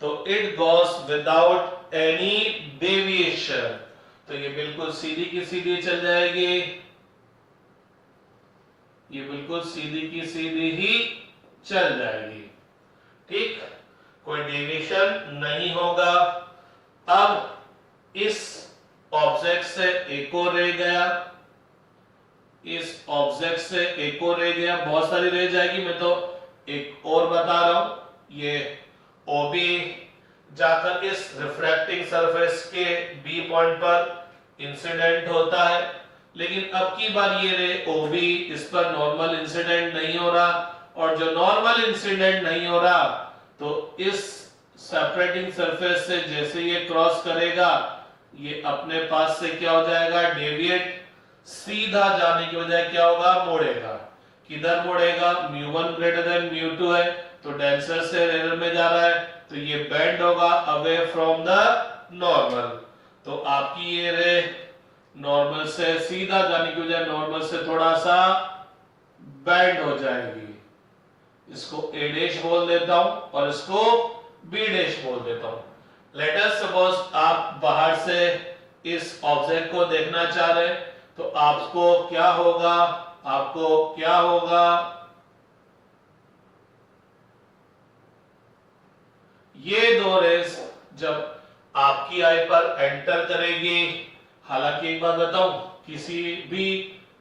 तो it goes without any deviation, तो ये बिल्कुल सीधी की सीधी चल जाएगी, ये बिल्कुल सीधी की सीधी ही चल जाएगी। ठीक, कोई डेविएशन नहीं होगा। अब इस ऑब्जेक्ट से एक और रे गया, इस ऑब्जेक्ट से एक और रे गया, बहुत सारी रे जाएगी, मैं तो एक और बता रहा हूं। ये OB जाकर इस रिफ्रैक्टिंग सरफेस के B पॉइंट पर इंसिडेंट होता है, लेकिन अब की बार ये रे OB इस पर नॉर्मल इंसिडेंट नहीं हो रहा, और जो नॉर्मल इंसिडेंट नहीं हो रहा तो इस सेपरेटिंग सरफेस से जैसे ये क्रॉस करेगा ये अपने पास से क्या हो जाएगा, डेविएट, सीधा जाने की बजाय क्या होगा, मोड़ेगा। किधर मोड़ेगा, μ1 ग्रेटर देन μ2 है तो डेंसर से रेयर में जा रहा है, तो ये बेंड होगा अवे फ्रॉम द नॉर्मल। तो आपकी ये रे नॉर्मल से सीधा जाने की बजाय नॉर्मल से थोड़ा सा बेंड हो जाएगी। इसको A' बोल देता हूं और इसको B' बोल देता हूं। लेट अस सपोज आप बाहर से इस ऑब्जेक्ट को देखना चाह रहे हैं, तो आपको क्या होगा, आपको क्या होगा, ये दो रेस जब आपकी आई पर एंटर करेगी, हालांकि एक बात बताऊं, किसी भी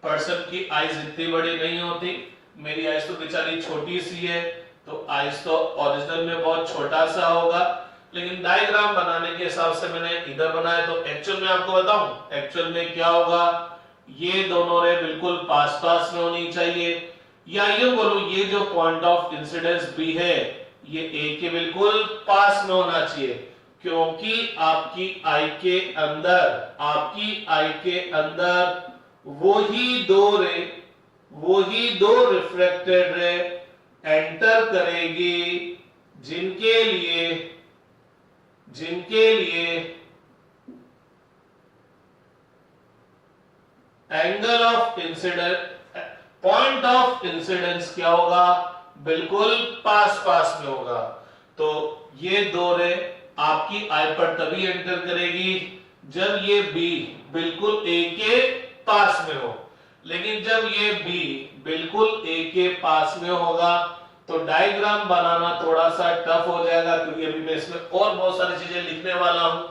पर्सन की आईज इतनी बड़ी नहीं होती, मेरी आईज तो बेचारी छोटी सी है, तो आईज तो ओरिजिनल में बहुत छोटा सा होगा, लेकिन डायग्राम बनाने के हिसाब से मैंने इधर बनाया। तो एक्चुअल में आपको बताऊं, एक्चुअल में क्या होगा, ये दोनों रे बिल्कुल पास पास में होनी चाहिए, या ये बोलूं ये जो पॉइंट ऑफ इंसिडेंस B है ये A के बिल्कुल पास में होना चाहिए, क्योंकि आपकी आई के अंदर, आपकी आई के अंदर वही दो रिफ्रैक्टेड रे एंटर करेगी जिनके लिए angle of incidence, point of incidence क्या होगा, बिल्कुल पास पास में होगा। तो ये दो रे आपकी आई पर तभी एंटर करेगी जब ये B बिल्कुल A के पास में हो, लेकिन जब ये B बिल्कुल A के पास में होगा तो डायग्राम बनाना थोड़ा सा टफ हो जाएगा, क्योंकि अभी मैं इसमें और बहुत सारी चीजें लिखने वाला हूं।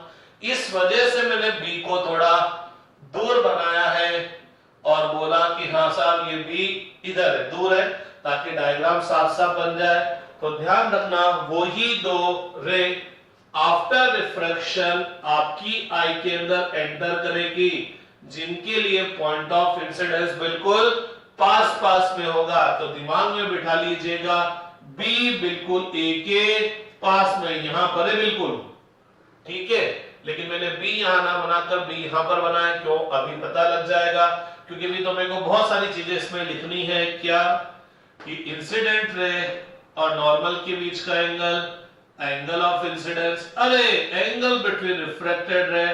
इस वजह से मैंने B को थोड़ा दूर बनाया है और बोला कि हाँ साहब ये B इधर है, दूर है, ताकि डायग्राम साफ साफ बन जाए। तो ध्यान रखना, वही दो रे आफ्टर रिफ्रैक्शन आपकी आई के अंदर एंटर करेगी जिनके लिए पॉइंट ऑफ इंसिडेंस बिल्कुल पास पास में होगा। तो दिमाग में बिठा लीजिएगा, B बिल्कुल A के पास में यहां पर है बिल्कुल, ठीक है, लेकिन मैंने B यहां ना बनाकर B यहां पर बनाया, क्यों, अभी पता लग जाएगा, क्योंकि अभी तो मेरे को बहुत सारी चीजें इसमें लिखनी है। क्या कि इंसिडेंट रे और नॉर्मल के बीच का एंगल ऑफ इंसिडेंस, अरे एंगल बिटवीन रिफ्रैक्टेड रे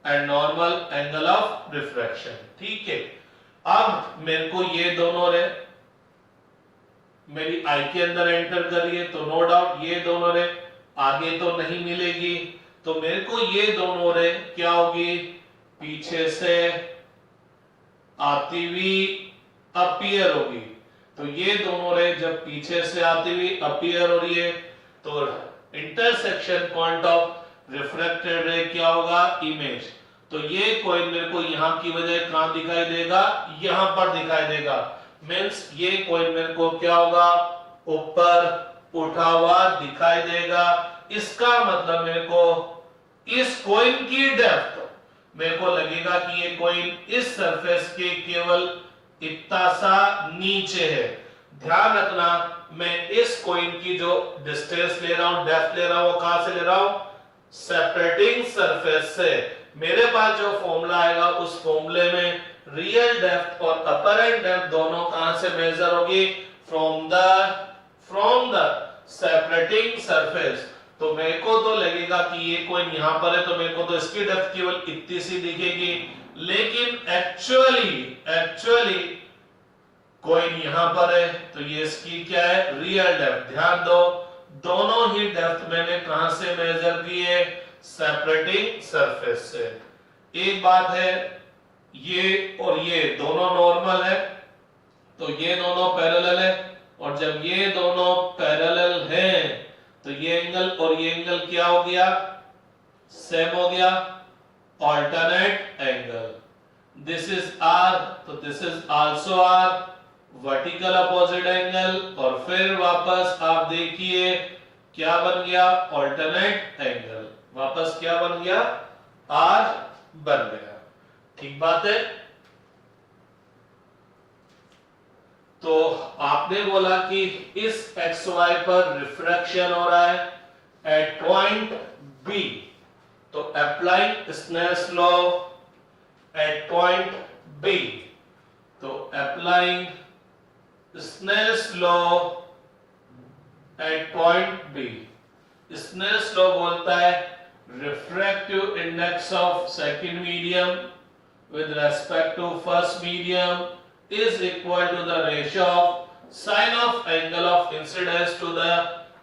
and normal, angle of refraction, ठीक है। अब मेरे को ये दोनों रे मेरी आई के अंदर एंटर करिए, तो नो डाउट ये दोनों रे आगे तो नहीं मिलेगी, तो मेरे को ये दोनों रे क्या होगी, पीछे से आती हुई अपीयर होगी। तो ये दोनों रे जब पीछे से आती हुई अपीयर हो रही है तो इंटरसेक्शन पॉइंट ऑफ रिफ्रैक्टेड रे क्या होगा, इमेज। तो ये कॉइन मेरे को यहां की बजाय कहां दिखाई देगा, यहां पर दिखाई देगा, मींस ये कॉइन मेरे को क्या होगा, ऊपर उठा हुआ दिखाई देगा। इसका मतलब मेरे को इस कॉइन की डेप्थ मेरे को लगेगा कि ये कॉइन इस सरफेस के केवल इतना सा नीचे है, ध्यान रखना मैं इस कॉइन की जो डिस्टेंस ले रहा हूं, डेप्थ ले रहा हूं, वो कहां से ले रहा हूं? सेपरेटिंग सरफेस से। मेरे पास जो फॉर्मूला आएगा उस फॉर्मूले में रियल डेप्थ और अपरेंट डेप्थ दोनों कहां से मेजर होगी? From the separating surface. तो मेरे को तो लगेगा कि ये कॉइन यहां पर है, तो मेरे को तो इसकी डेप्थ केवल इतनी सी दिखेगी, लेकिन एक्चुअली कॉइन यहां पर है, तो ये इसकी क्या है? Real depth. ध्यान दो, दोनों ही डेप्थ मैंने कहां से मेजर की है? सेपरेटिंग सरफेस से। एक बात है, ये और ये दोनों नॉर्मल है, तो ये दोनों पैरेलल है, और जब ये दोनों पैरेलल हैं तो ये एंगल और ये एंगल क्या हो गया? सेम हो गया, alternate angle. This is R, तो this is also R, vertical opposite angle, और फिर वापस आप देखिए क्या बन गया? Alternate angle. वापस क्या बन गया? आर बन गया। ठीक बात है। तो आपने बोला कि इस XY पर रिफ्रैक्शन हो रहा है एट पॉइंट B, तो applying Snell's law at point B, तो applying Snell's law at point B। Snell's law बोलता है refractive index of second medium with respect to first medium is equal to the ratio of sine of angle of incidence to the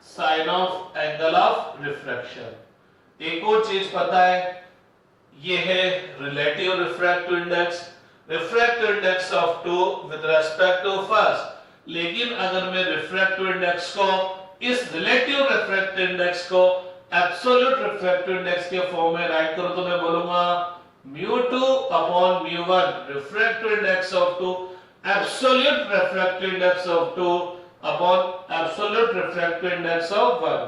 sine of angle of refraction। एक और चीज पता है, ये है relative refractive index, refractive index of two with respect to first। लेकिन अगर मैं refractive index को इस relative refractive index को absolute refractive index के फॉर्म में राइट करूं तो मैं बोलूंगा mu2 upon mu1 refractive index of 2 absolute refractive index of 2 upon absolute refractive index of 1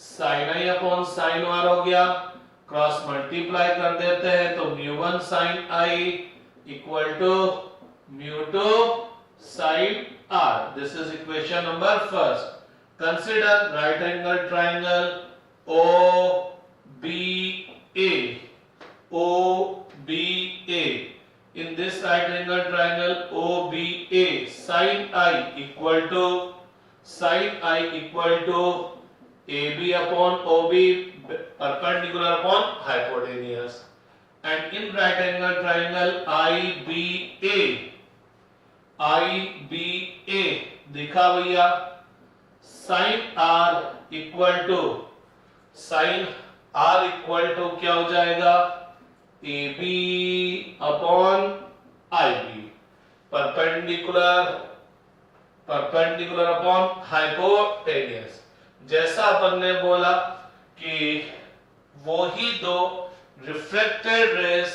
sin i upon sin r हो गया, क्रॉस मल्टीप्लाई कर देते हैं तो mu1 sin i equal to mu2 sin r। this is equation number first। consider right angle triangle OBA। OBA, in this right angle triangle OBA, sin I equal to AB upon OB, perpendicular upon hypotenuse, and in right angle triangle IBA देखा भैया, sin R equal to क्या हो जाएगा? AB upon IB, perpendicular upon hypotenuse। जैसा अपन ने बोला कि वो ही दो रिफ्लेक्टेड रेज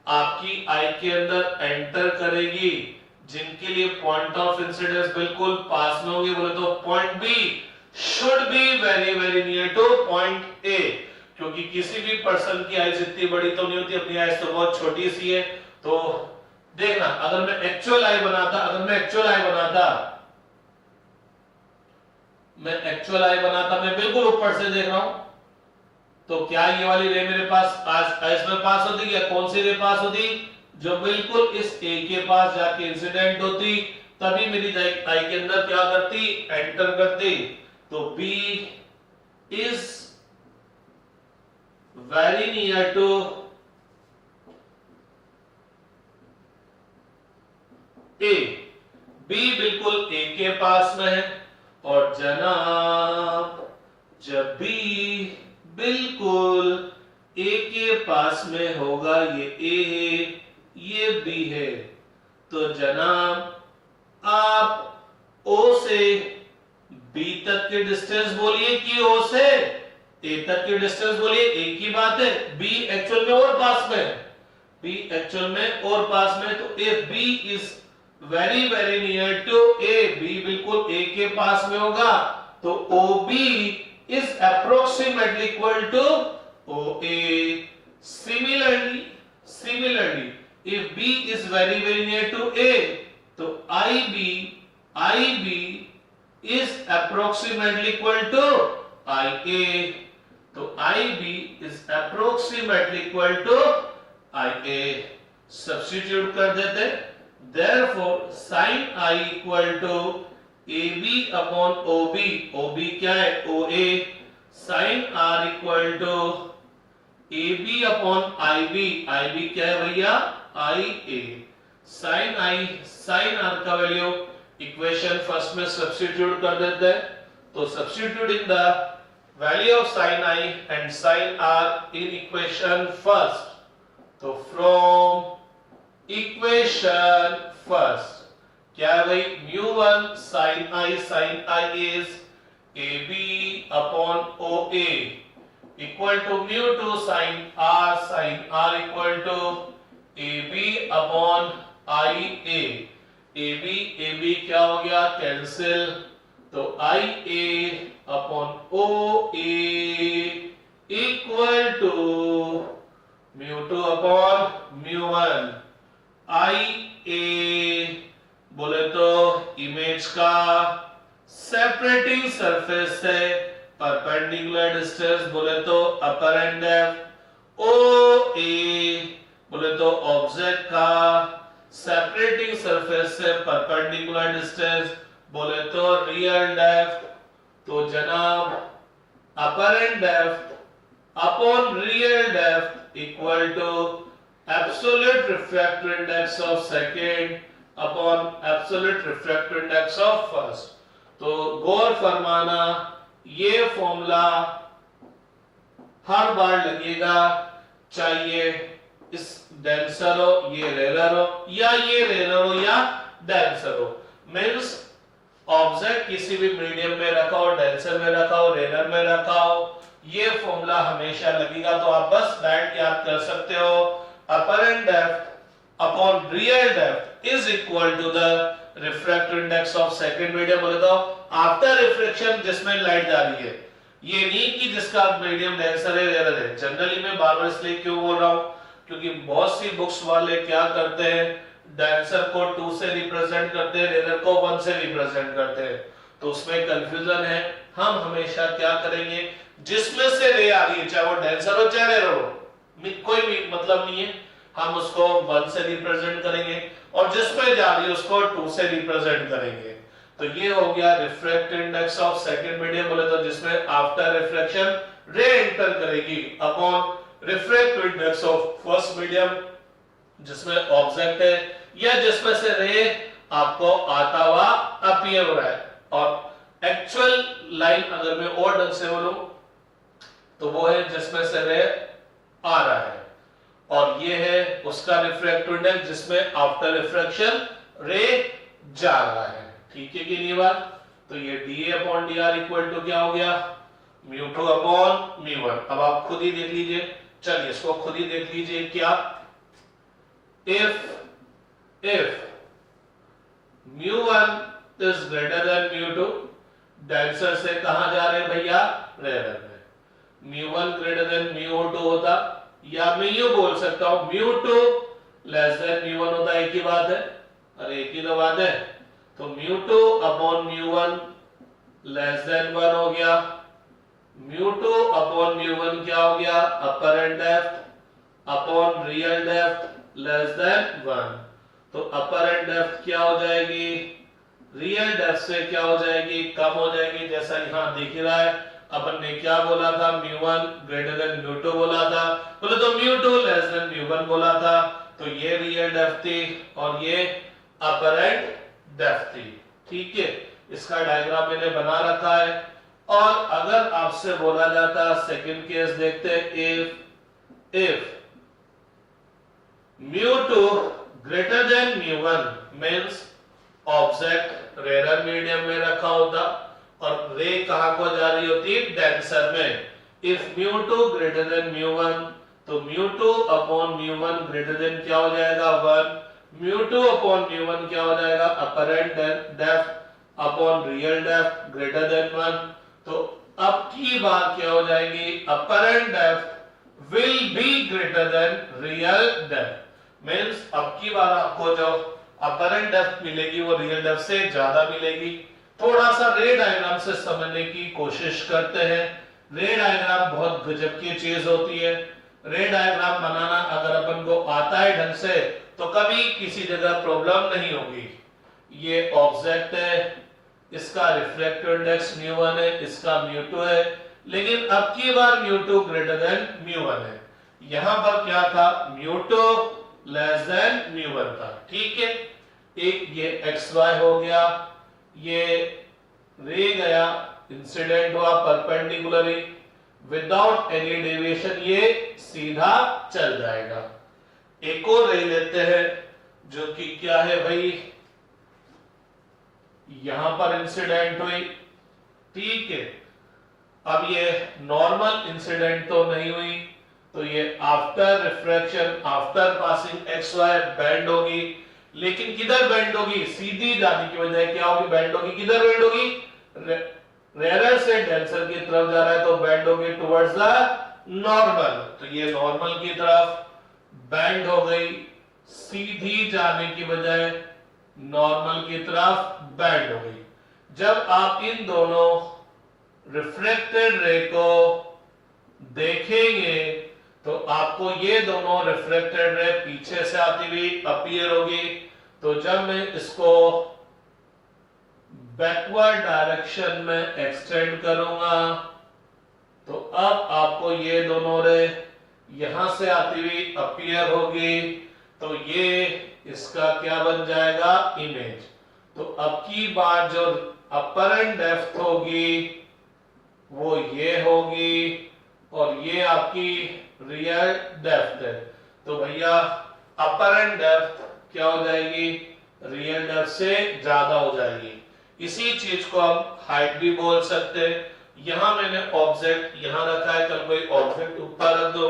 आपकी आई के अंदर एंटर करेगी जिनके लिए पॉइंट ऑफ इंसिडेंस बिल्कुल पास में होगी, बोले तो point B should be very very near to point A, क्योंकि किसी भी पर्सन की आइज इतनी बड़ी तो नहीं होती, अपनी आइज तो बहुत छोटी सी है। तो देखना, अगर मैं एक्चुअल आई बनाता मैं बिल्कुल ऊपर से देख रहा हूं, तो क्या ये वाली रे मेरे पास आइज में पास होती? या कौन सी रे पास होती? जो बिल्कुल इस ए के पास जाके इंसिडेंट होती, तभी मेरी आई के अंदर क्या करती? एंटर करती। तो B is very near to A, B बिल्कुल A के पास में है, और जनाब जब B बिल्कुल A के पास में होगा, ये A है ये B है, तो जनाब आप O से B तक की डिस्टेंस बोलिए कि O से A तक की डिस्टेंस बोलिए, एक ही बात है। B एक्चुअल में और पास में, तो if B is very very near to A, B बिल्कुल A के पास में होगा, तो OB is approximately equal to OA। Similarly, if B is very very near to A, तो IB is approximately equal to IA, तो IB is approximately equal to IA, substitute कर देते, therefore sin I equal to AB upon OB, OB क्या है OA, sin R equal to AB upon IB, IB क्या है भैया IA, sin R का value equation first में substitute कर देते हैं, तो substituting the value of sin I and sin R in equation first, तो फ्रॉम इक्वेशन फर्स्ट क्या है भाई μ1 sin I is AB upon OA equal to μ2 sin R equal to AB upon IA, AB क्या हो गया cancel, तो IA upon OA equal to μ2 upon μ1, IA बोले तो इमेज का सेपरेटिंग सरफेस से परपेंडिकुलर डिस्टेंस बोले तो अपर एंड डेप्थ, OA बोले तो ऑब्जेक्ट का सेपरेटिंग सरफेस से परपेंडिकुलर डिस्टेंस बोले तो रियल डेप्थ, तो जनाब apparent depth upon real depth equal to absolute refractive index of second upon absolute refractive index of first, तो गौर फरमाना ये फॉर्मूला हर बार लगेगा, चाहिए इस डेंसर हो ये रेलर हो या ये रेलर हो या डेंसर हो, मींस ऑब्जेक्ट किसी भी मीडियम में रखा हो, डेंसर में रखा हो, रेलर में रखा हो, ये फॉर्मूला हमेशा लगेगा, तो आप बस डायरेक्ट याद कर सकते हो apparent depth upon real depth is equal to the refractive index of second medium, बोले तो आफ्टर रिफ्लेक्शन जिसमें लाइट जा रही है, ये नहीं कि जिसका मीडियम डेंसर है रेलर है। जनरली मैं बार बार इसलिए क्यों बोल रहा हूं, क्योंकि बहुत सी बुक्स वाले क्या करते हैं डेंसर को 2 से रिप्रेजेंट करते हैं, रेलर को 1 से रिप्रेजेंट करते हैं, तो उसमें कंफ्यूजन है। हम हमेशा क्या करेंगे जिसमें से रे आ रही है चाहे वो डेंसर हो चाहे रेलर हो, कोई भी मतलब नहीं है, हम उसको 1 से रिप्रेजेंट करेंगे और जिसमें जा रही है उसको 2 से रिप्रेजेंट करेंगे, तो ये हो गया refractive index of second medium, बोले तो जिसमें आफ्टर रिफ्लेक्शन रे एंटर करेगी upon refractive index of first medium जिसमें ऑब्जेक्ट है या जिसमें से रे आपको आता हुआ अपीयर हो रहा है, और एक्चुअल लाइन अगर मैं और ढंग से बोलूं तो वो है जिसमें से रे आ रहा है, और ये है उसका रिफ्रैक्टिव इंडेक्स जिसमें आफ्टर रिफ्रैक्शन रे जा रहा है। ठीक है कि नहीं बात, तो ये dA upon dr equal to क्या हो गया μ2 अपॉन μ1। अब आप खुद ही देख लीजिए, चलिए इसको खुद ही देख लीजिए, क्या if μ1 is greater than μ2, denser से कहां जा रहे हैं भैया रेलर में, μ1 greater than μ2 होता, या मैं यूं बोल सकता हूं μ2 लेस देन μ1 होता, एक ही बात है, अरे एक ही तो बात है, तो μ2 अपॉन μ1 लेस देन 1 हो गया, μ2 अपॉन μ1 क्या हो गया apparent depth upon real depth less than 1, तो अपर एंड डेप्थ क्या हो जाएगी रियल डेप्थ से क्या हो जाएगी कम हो जाएगी, जैसा यहां दिख रहा है। अपन ने क्या बोला था μ1 ग्रेटर देन μ2 बोला था, बोले तो μ2 लेस देन μ1 बोला था, तो ये रियल डेप्थ थी और ये अपर एंड डेप्थ थी। ठीक है, इसका डायग्राम मैंने बना रखा है, और अगर आपसे बोला जाता सेकंड केस देखते हैं, if μ2 greater than μ1 means object rare medium में रखा होता और रे कहां को जा रही होती डेंसर में, इफ μ2 greater than μ1 तो μ2 अपॉन μ1 greater than क्या हो जाएगा 1, μ2 अपॉन μ1 क्या हो जाएगा apparent depth upon real depth greater than 1, तो अब की बात क्या हो जाएगी apparent depth will be greater than real depth, means अब की बार आपको जो अपरेंट डेप्थ मिलेगी वो रियल डेप्थ से ज्यादा मिलेगी। थोड़ा सा रे डायग्राम से समझने की कोशिश करते हैं। रे डायग्राम बहुत गजब की चीज होती है। रे डायग्राम बनाना अगर अपन को आता है ढंग से तो कभी किसी जगह प्रॉब्लम नहीं होगी। ये ऑब्जेक्ट है, इसका रिफ्रैक्टिव इंडेक्स μ1 है, इसका μ2 है, लेकिन अब की बार μ2 ग्रेटर देन μ1 है। यहां पर क्या था, μ2 लेस देन μ1 था। ठीक है, एक ये xy हो गया, ये रे गया, इंसिडेंट हुआ परपेंडिकुलरली विदाउट एनी डेविएशन, ये सीधा चल जाएगा। एक और रे लेते हैं जो कि क्या है भाई, यहां पर इंसिडेंट हुई। ठीक है, अब ये नॉर्मल इंसिडेंट तो नहीं हुई, तो ये after refraction after passing X Y bend होगी। लेकिन किधर बेंड होगी, सीधी जाने की बजाय क्या होगी, बेंड होगी। किधर बेंड होगी, रेयर से डेंसर की तरफ जा रहा है तो बेंड होगी टुवर्ड्स द नॉर्मल। तो ये नॉर्मल की तरफ बेंड हो गई, सीधी जाने की बजाय नॉर्मल की तरफ बेंड हो गई। जब आप इन दोनों रिफ्लेक्टेड रे को देखेंगे तो आपको ये दोनों रिफ्लेक्टेड रे पीछे से आती हुई अपीयर होगी। तो जब मैं इसको बैकवर्ड डायरेक्शन में एक्सटेंड करूंगा तो अब आपको ये दोनों रे यहां से आती हुई अपीयर होगी। तो ये इसका क्या बन जाएगा, इमेज। तो अब की बार जो अपरेंट डेप्थ होगी वो ये होगी और ये आपकी रियल डेप्थ है। तो भैया अपरेंट डेप्थ क्या हो जाएगी, रियल डेप्थ से ज्यादा हो जाएगी। इसी चीज को हम हाइट भी बोल सकते हैं। यहां मैंने ऑब्जेक्ट यहां रखा है, कल कोई ऑब्जेक्ट ऊपर रख दो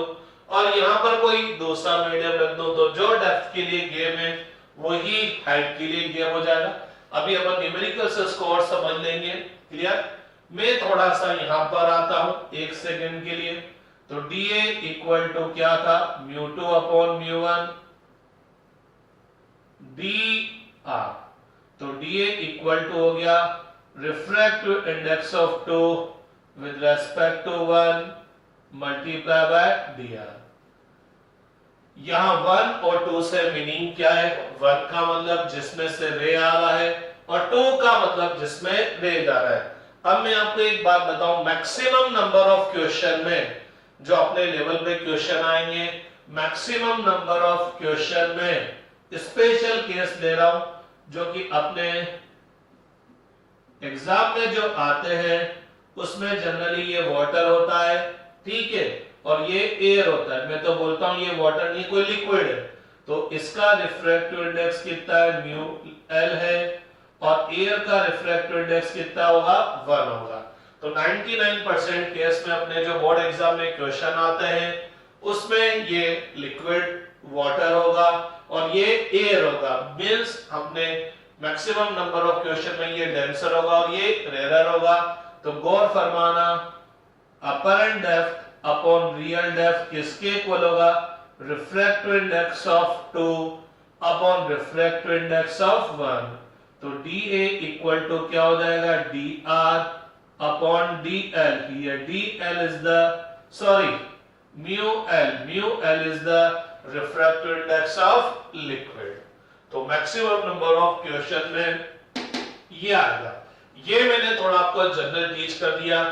और यहां पर कोई दूसरा मीडियम रख दो, तो जो डेप्थ के लिए गेम है वही हाइट के लिए गेम हो जाएगा। अभी अपन न्यूमेरिकल से स्कोर समझ लेंगे। क्लियर, मैं थोड़ा सा यहां पर आता हूं 1 सेकंड के लिए। तो dA इक्वल टू क्या था, μ2 अपॉन μ1 dr। तो dA इक्वल टू हो गया refractive index of 2 with respect to 1 multiply by dr। यहां 1 और 2 से मीनिंग क्या है, 1 का मतलब जिसमें से रे आ रहा है और 2 का मतलब जिसमें रे जा रहा है। अब मैं आपको एक बात बताऊं, मैक्सिमम नंबर ऑफ क्वेश्चन में जो अपने लेवल पे क्वेश्चन आएंगे, मैक्सिमम नंबर ऑफ क्वेश्चन में स्पेशल केस ले रहा हूं जो कि अपने एग्जाम में जो आते हैं उसमें जनरली ये वाटर होता है। ठीक है, और ये एयर होता है। मैं तो बोलता हूं ये वाटर नहीं, कोई लिक्विड है। तो इसका रिफ्रैक्टिव इंडेक्स कितना है, μl है, और एयर का रिफ्रैक्टिव इंडेक्स कितना होगा, 1 होगा। तो 99% केस में अपने जो बोर्ड एग्जाम में क्वेश्चन आते हैं उसमें ये लिक्विड वाटर होगा और ये एयर होगा। मींस हमने मैक्सिमम नंबर ऑफ क्वेश्चन में ये डेंसर होगा और ये रेयर होगा। तो गौर फरमाना, apparent depth upon real depth किसके इक्वल होगा, refractive index of 2 upon refractive index of 1। तो dA इक्वल टू क्या हो जाएगा, dr upon dl। Here dl is the μl is the refractive index of liquid. तो मैक्सिमम नंबर ऑफ क्वेश्चन में ये आएगा। ये मैंने थोड़ा आपको जनरल टीच कर दिया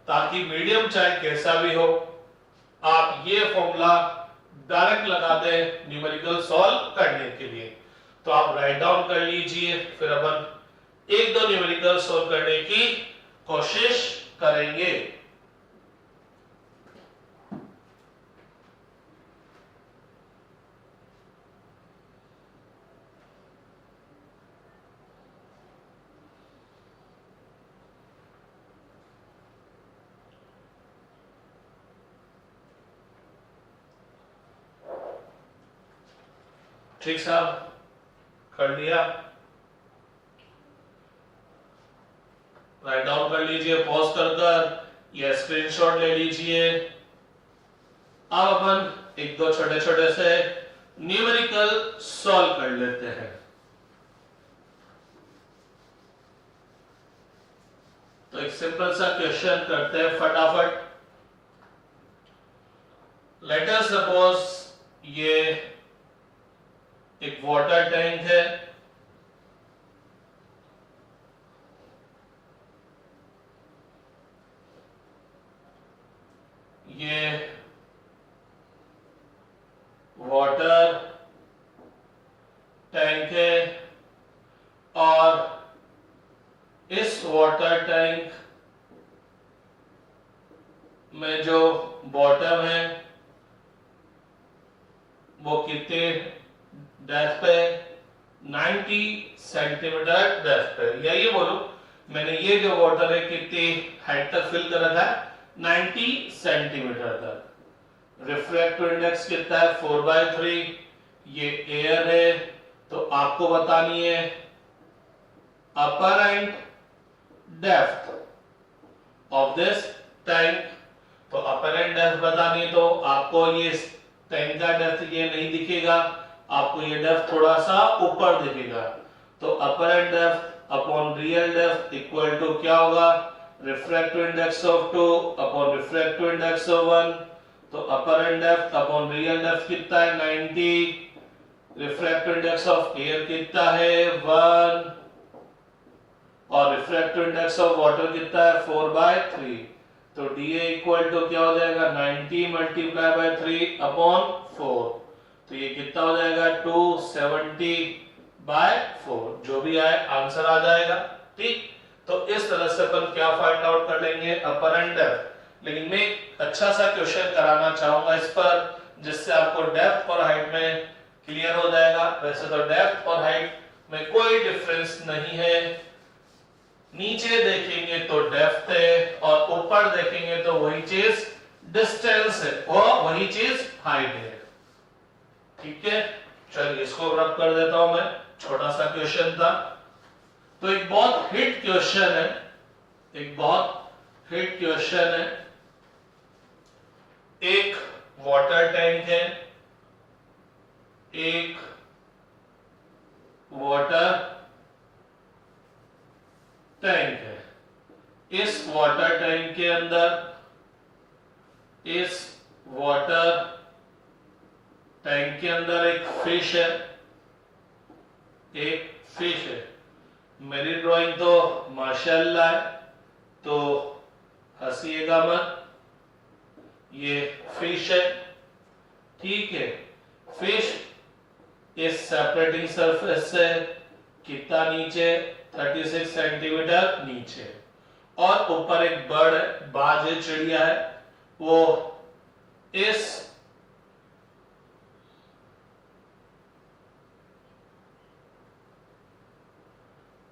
ताकि मीडियम चाहे कैसा भी हो आप ये फॉर्मूला डायरेक्ट लगा दें न्यूमेरिकल सॉल्व करने के लिए। तो आप राइट डाउन कर लीजिए, फिर अपन 1-2 न्यूमेरिकल सॉल्व करने की कोशिश करेंगे। ठीक साहब, कर दिया, राइट डाउन कर लीजिए पॉज कर या स्क्रीनशॉट ले लीजिए। अब अपन 1-2 छोटे छोटे से न्यूमेरिकल सॉल्व कर लेते हैं। तो एक सिंपल सा क्वेश्चन करते हैं फटाफट। लेट अस सपोज ये एक वाटर टैंक है, ये वाटर टैंक है और इस वाटर टैंक में जो बॉटम है वो कितने डेप्थ पे, 90 सेंटीमीटर डेप्थ पे, या ये बोलो मैंने ये जो वाटर है कितनी हाइट तक फिल कर रखा है, 90 सेंटीमीटर तक। रिफ्रैक्टिव इंडेक्स कितना है, 4/3। ये एयर है तो आपको बतानी है apparent depth of this tank. तो अपरेंट डेप्थ बतानी है तो आपको ये टैंक का डेप्थ ये नहीं दिखेगा, आपको ये डेप्थ थोड़ा सा ऊपर दिखेगा। तो apparent depth upon real depth equal to क्या होगा, refractive index of 2 upon refractive index of 1। तो apparent depth upon real depth कितना है, 90। रिफ्रैक्टिव इंडेक्स ऑफ एयर कितना है, 1। और रिफ्रैक्टिव इंडेक्स ऑफ वाटर कितना है, 4/3। तो dA इक्वल टू क्या हो जाएगा, 90 मल्टीप्लाई बाय 3 अपॉन 4। तो ये कितना हो जाएगा, 270/4। जो भी आए आंसर आ जाएगा। ठीक, तो इस तरह से अपन क्या फाइंड आउट कर लेंगे, अपरेंट डेप्थ। लेकिन मैं एक अच्छा सा क्वेश्चन कराना चाहूंगा इस पर, जिससे आपको डेप्थ और हाइट में क्लियर हो जाएगा। वैसे तो डेप्थ और हाइट में कोई डिफरेंस नहीं है, नीचे देखेंगे तो डेप्थ है और ऊपर देखेंगे तो वही चीज डिस्टेंस है और वही चीज हाइट है। ठीक है, चलिए इसको रब कर देता हूं मैं, छोटा सा क्वेश्चन था। तो एक बहुत हिट क्वेश्चन है, एक बहुत हिट क्वेश्चन है। एक वाटर टैंक है, एक वाटर टैंक है। इस वाटर टैंक के अंदर, इस वाटर टैंक के अंदर एक फिश है, एक फिश है। मेरी ड्राइंग तो माशाल्लाह है, तो हंसिएगा मत। ये फिश है, ठीक है। फिश इस सेपरेटिंग सरफेस से कितना नीचे, 36 सेंटीमीटर नीचे। और ऊपर एक बर्ड है, बाज है, चिड़िया है, वो इस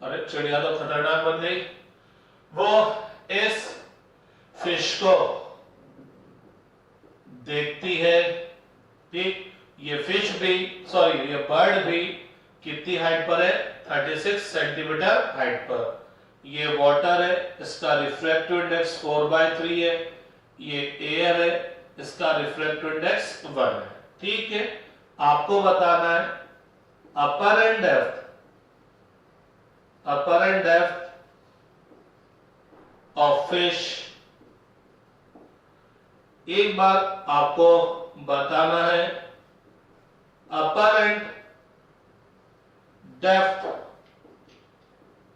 अरे चिड़िया तो खतरनाक बन गई, वो इस फिश को देखती है। ठीक, ये फिश भी, सॉरी ये बर्ड भी कितनी हाइट पर है, 36 सेंटीमीटर हाइट पर। ये वाटर है, इसका रिफ्रैक्टिव इंडेक्स 4/3 है। ये एयर है, इसका रिफ्रैक्टिव इंडेक्स 1 है। ठीक है, आपको बताना है apparent depth, apparent depth of fish. एक बार आपको बताना है apparent depth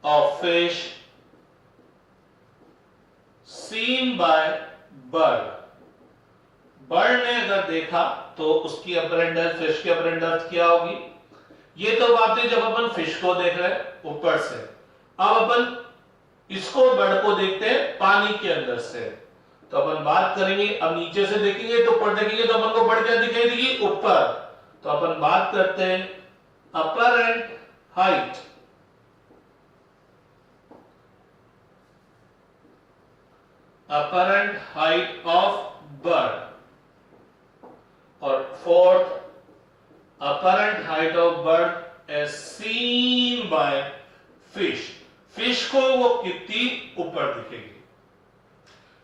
of fish seen by bird. Bird ने अगर देखा तो उसकी अपरेंट डेप्थ, फिश की अपरेंट डेप्थ क्या होगी। ये तो बात है जब अपन फिश को देख रहे हैं ऊपर से। अब अपन इसको, बर्ड को देखते हैं पानी के अंदर से। तो अपन बात करेंगे, अब नीचे से देखेंगे तो ऊपर देखेंगे तो अपन को बर्ड क्या दिखाई देगी, ऊपर। तो अपन बात करते हैं apparent height, apparent height of bird. और fourth, apparent height of bird as seen by fish. Fish को वो कितनी ऊपर दिखेगी।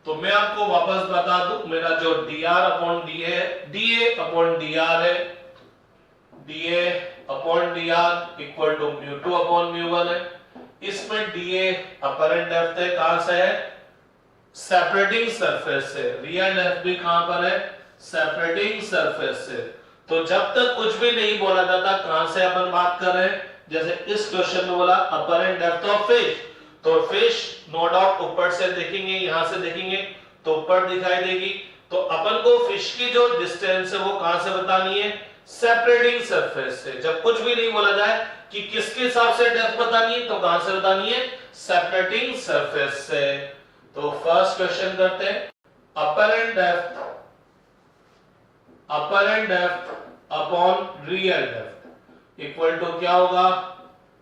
तो मैं आपको वापस बता दूं, मेरा जो dr अपॉन डी है, dA अपॉन dr है, dA upon dr equal to μ2 upon μ1 है। इसमें डीए अपरेंट डेप्थ है, कहां से है? सेपरेटिंग सरफेस से। रियल डेप्थ भी कहां पर है? सेपरेटिंग सरफेस से। तो जब तक कुछ भी नहीं बोला जाता कहां से अपन बात कर रहे हैं? जैसे इस क्वेश्चन में बोला अपरेंट डेप्थ ऑफ फिश, तो फिश नो डाउट ऊपर से देखेंगे, यहां से देखेंगे तो ऊपर दिखाई देगी। तो अपन को फिश की जो डिस्टेंस है वो कहां से बतानी है? सेपरेटिंग सरफेस से। जब कुछ भी नहीं बोला जाए कि किसके हिसाब से डेप्थ बतानी है, तो कहां से बतानी है? सेपरेटिंग सरफेस से। तो फर्स्ट क्वेश्चन करते हैं। Apparent depth upon real depth equal to क्या होगा?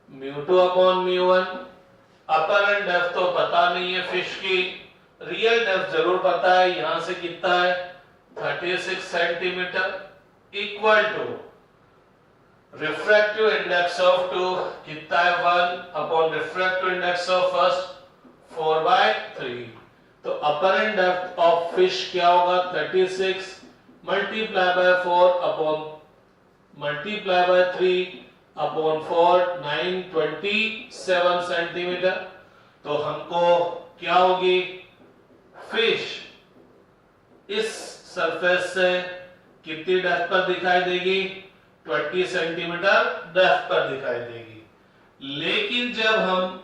μ2 अपॉन μ1। अपरेंट डेप्थ तो पता नहीं है फिश की, रियल डेप्थ जरूर पता है। यहां से कितना है? 36 centimetre equal to refractive index of 2 कितना है? 1 upon refractive index of first 4/3। तो अपरेंट डेप्थ ऑफ फिश क्या होगा? 36 multiply by 4 upon multiply by 3 upon 4 927 centimetre. तो हमको क्या होगी? फिश इस सरफेस से कितनी डेप्थ पर दिखाई देगी? 20 सेंटीमीटर डेप्थ पर दिखाई देगी। लेकिन जब हम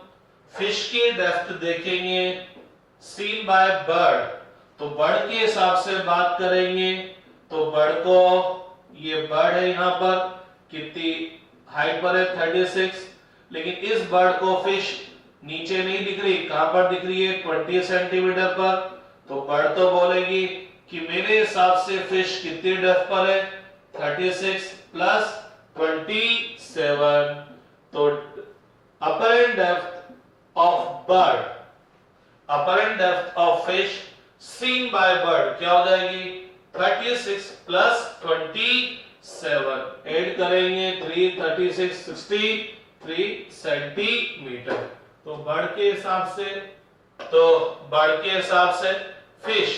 फिश की डेप्थ देखेंगे सीन बाय बर्ड, तो बर्ड के हिसाब से बात करेंगे तो बर्ड को, ये बर्ड है यहां पर, कितनी हाइट पर है? 36। लेकिन इस बर्ड को फिश नीचे नहीं दिख रही, कहां पर दिख रही है? 20 सेंटीमीटर पर। तो बर्ड तो बोलेगी कि मेरे हिसाब से फिश कितनी डेप्थ पर है? 36 प्लस 27। तो apparent depth of bird, apparent depth of fish seen by bird क्या हो जाएगी? 36 प्लस 27 ऐड करेंगे 3 36 63 सेंटीमीटर। तो बर्ड के हिसाब से फिश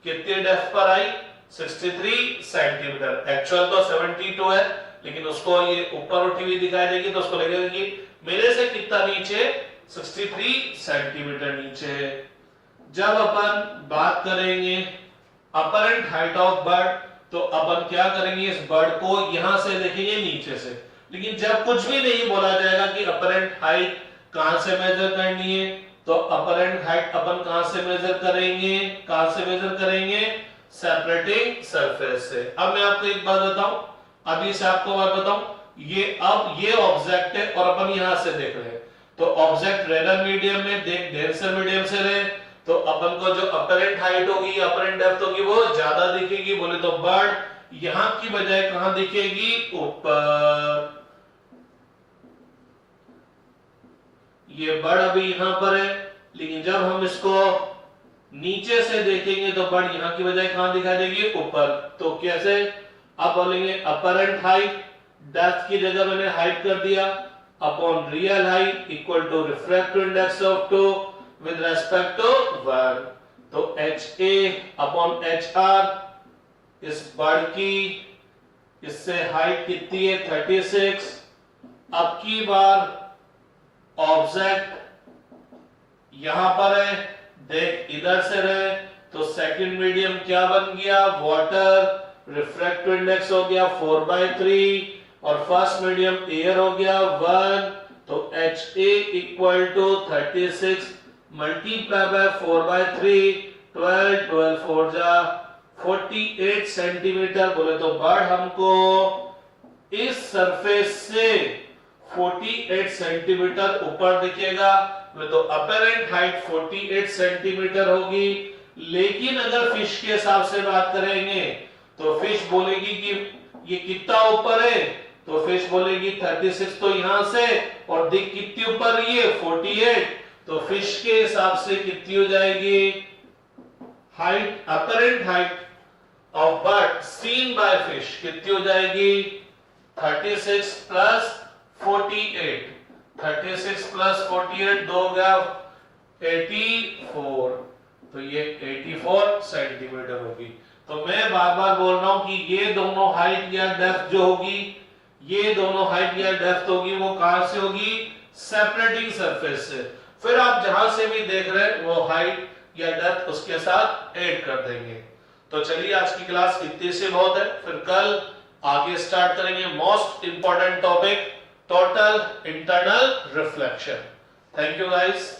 कितनी डेप्थ पर आई? 63 सेंटीमीटर। एक्चुअल तो 72 है, लेकिन उसको ये ऊपर उठी हुई दिखाई देगी तो उसको लगेगा कि मेरे से कितना नीचे? 63 सेंटीमीटर नीचे है। जब अपन बात करेंगे अपरेंट हाइट ऑफ बर्ड, तो अपन क्या करेंगे? इस बर्ड को यहां से देखेंगे नीचे से। लेकिन जब कुछ भी नहीं बोला जाएगा कि अपरेंट हाइट कहां से मेजर करनी है, तो अपरेंट हाइट अपन कहां से मेजर करेंगे? कहां से मेजर करेंगे? सेपरेटिंग सरफेस से। अब मैं आपको एक बात बताऊं, अभी से आपको बात बताऊं, ये ऑब्जेक्ट है और अपन यहां से देख रहे हैं। तो ऑब्जेक्ट रेयर मीडियम में, डेंसर मीडियम से रहे, तो अपन को जो अपरेंट हाइट होगी, अपरेंट डेप्थ होगी, वो ज्यादा दिखेगी। बोले तो बर्ड यहां की बजाय कहां दिखेगी? ऊपर। ये बर्ड अभी यहां पर है, लेकिन जब हम इसको नीचे से देखेंगे तो बर्ड यहां की बजाय कहां दिखाई देगी? ऊपर। तो कैसे? अब बोलेंगे अपरेंट हाइट, डेप्थ की जगह मैंने हाइट कर दिया, upon real height equal to refractive index of 2 with respect to 1। तो HA अपॉन HR, इस बर्ड की इससे हाइट कितनी है? 36। अब की बार ऑब्जेक्ट यहां पर है, देख इधर से रहे, तो सेकंड मीडियम क्या बन गया? वाटर। रिफ्रैक्टिव इंडेक्स हो गया 4/3 और फर्स्ट मीडियम एयर हो गया 1। तो HA equal to 36 multiply by 4/3 12 12 4 जा 48 सेंटीमीटर। बोले तो बर्ड हमको इस सरफेस से 48 सेंटीमीटर ऊपर दिखेगा। तो अपरेंट हाइट 48 सेंटीमीटर होगी। लेकिन अगर फिश के हिसाब से बात करेंगे तो फिश बोलेगी कि ये कितना ऊपर है? तो फिश बोलेगी 36 तो यहां से, और दिख कितनी ऊपर रही है? 48। तो फिश के हिसाब से कितनी हो जाएगी height? Apparent height of bird seen by fish कितनी हो जाएगी? 36 प्लस 48। 36 प्लस 48 दो गया 84। तो ये 84 सेंटीमीटर होगी। तो मैं बार बार बोल रहा हूं कि ये दोनों हाइट या डेप्थ जो होगी, ये दोनों हाइट या डेप्थ होगी, वो कहां से होगी? सेपरेटिंग सरफेस से। फिर आप जहां से भी देख रहे हैं वो हाइट या डेप्थ उसके साथ ऐड कर देंगे। तो चलिए आज की क्लास इतनी से बहुत है, फिर कल आगे स्टार्ट करेंगे most important topic total internal reflection. Thank you guys.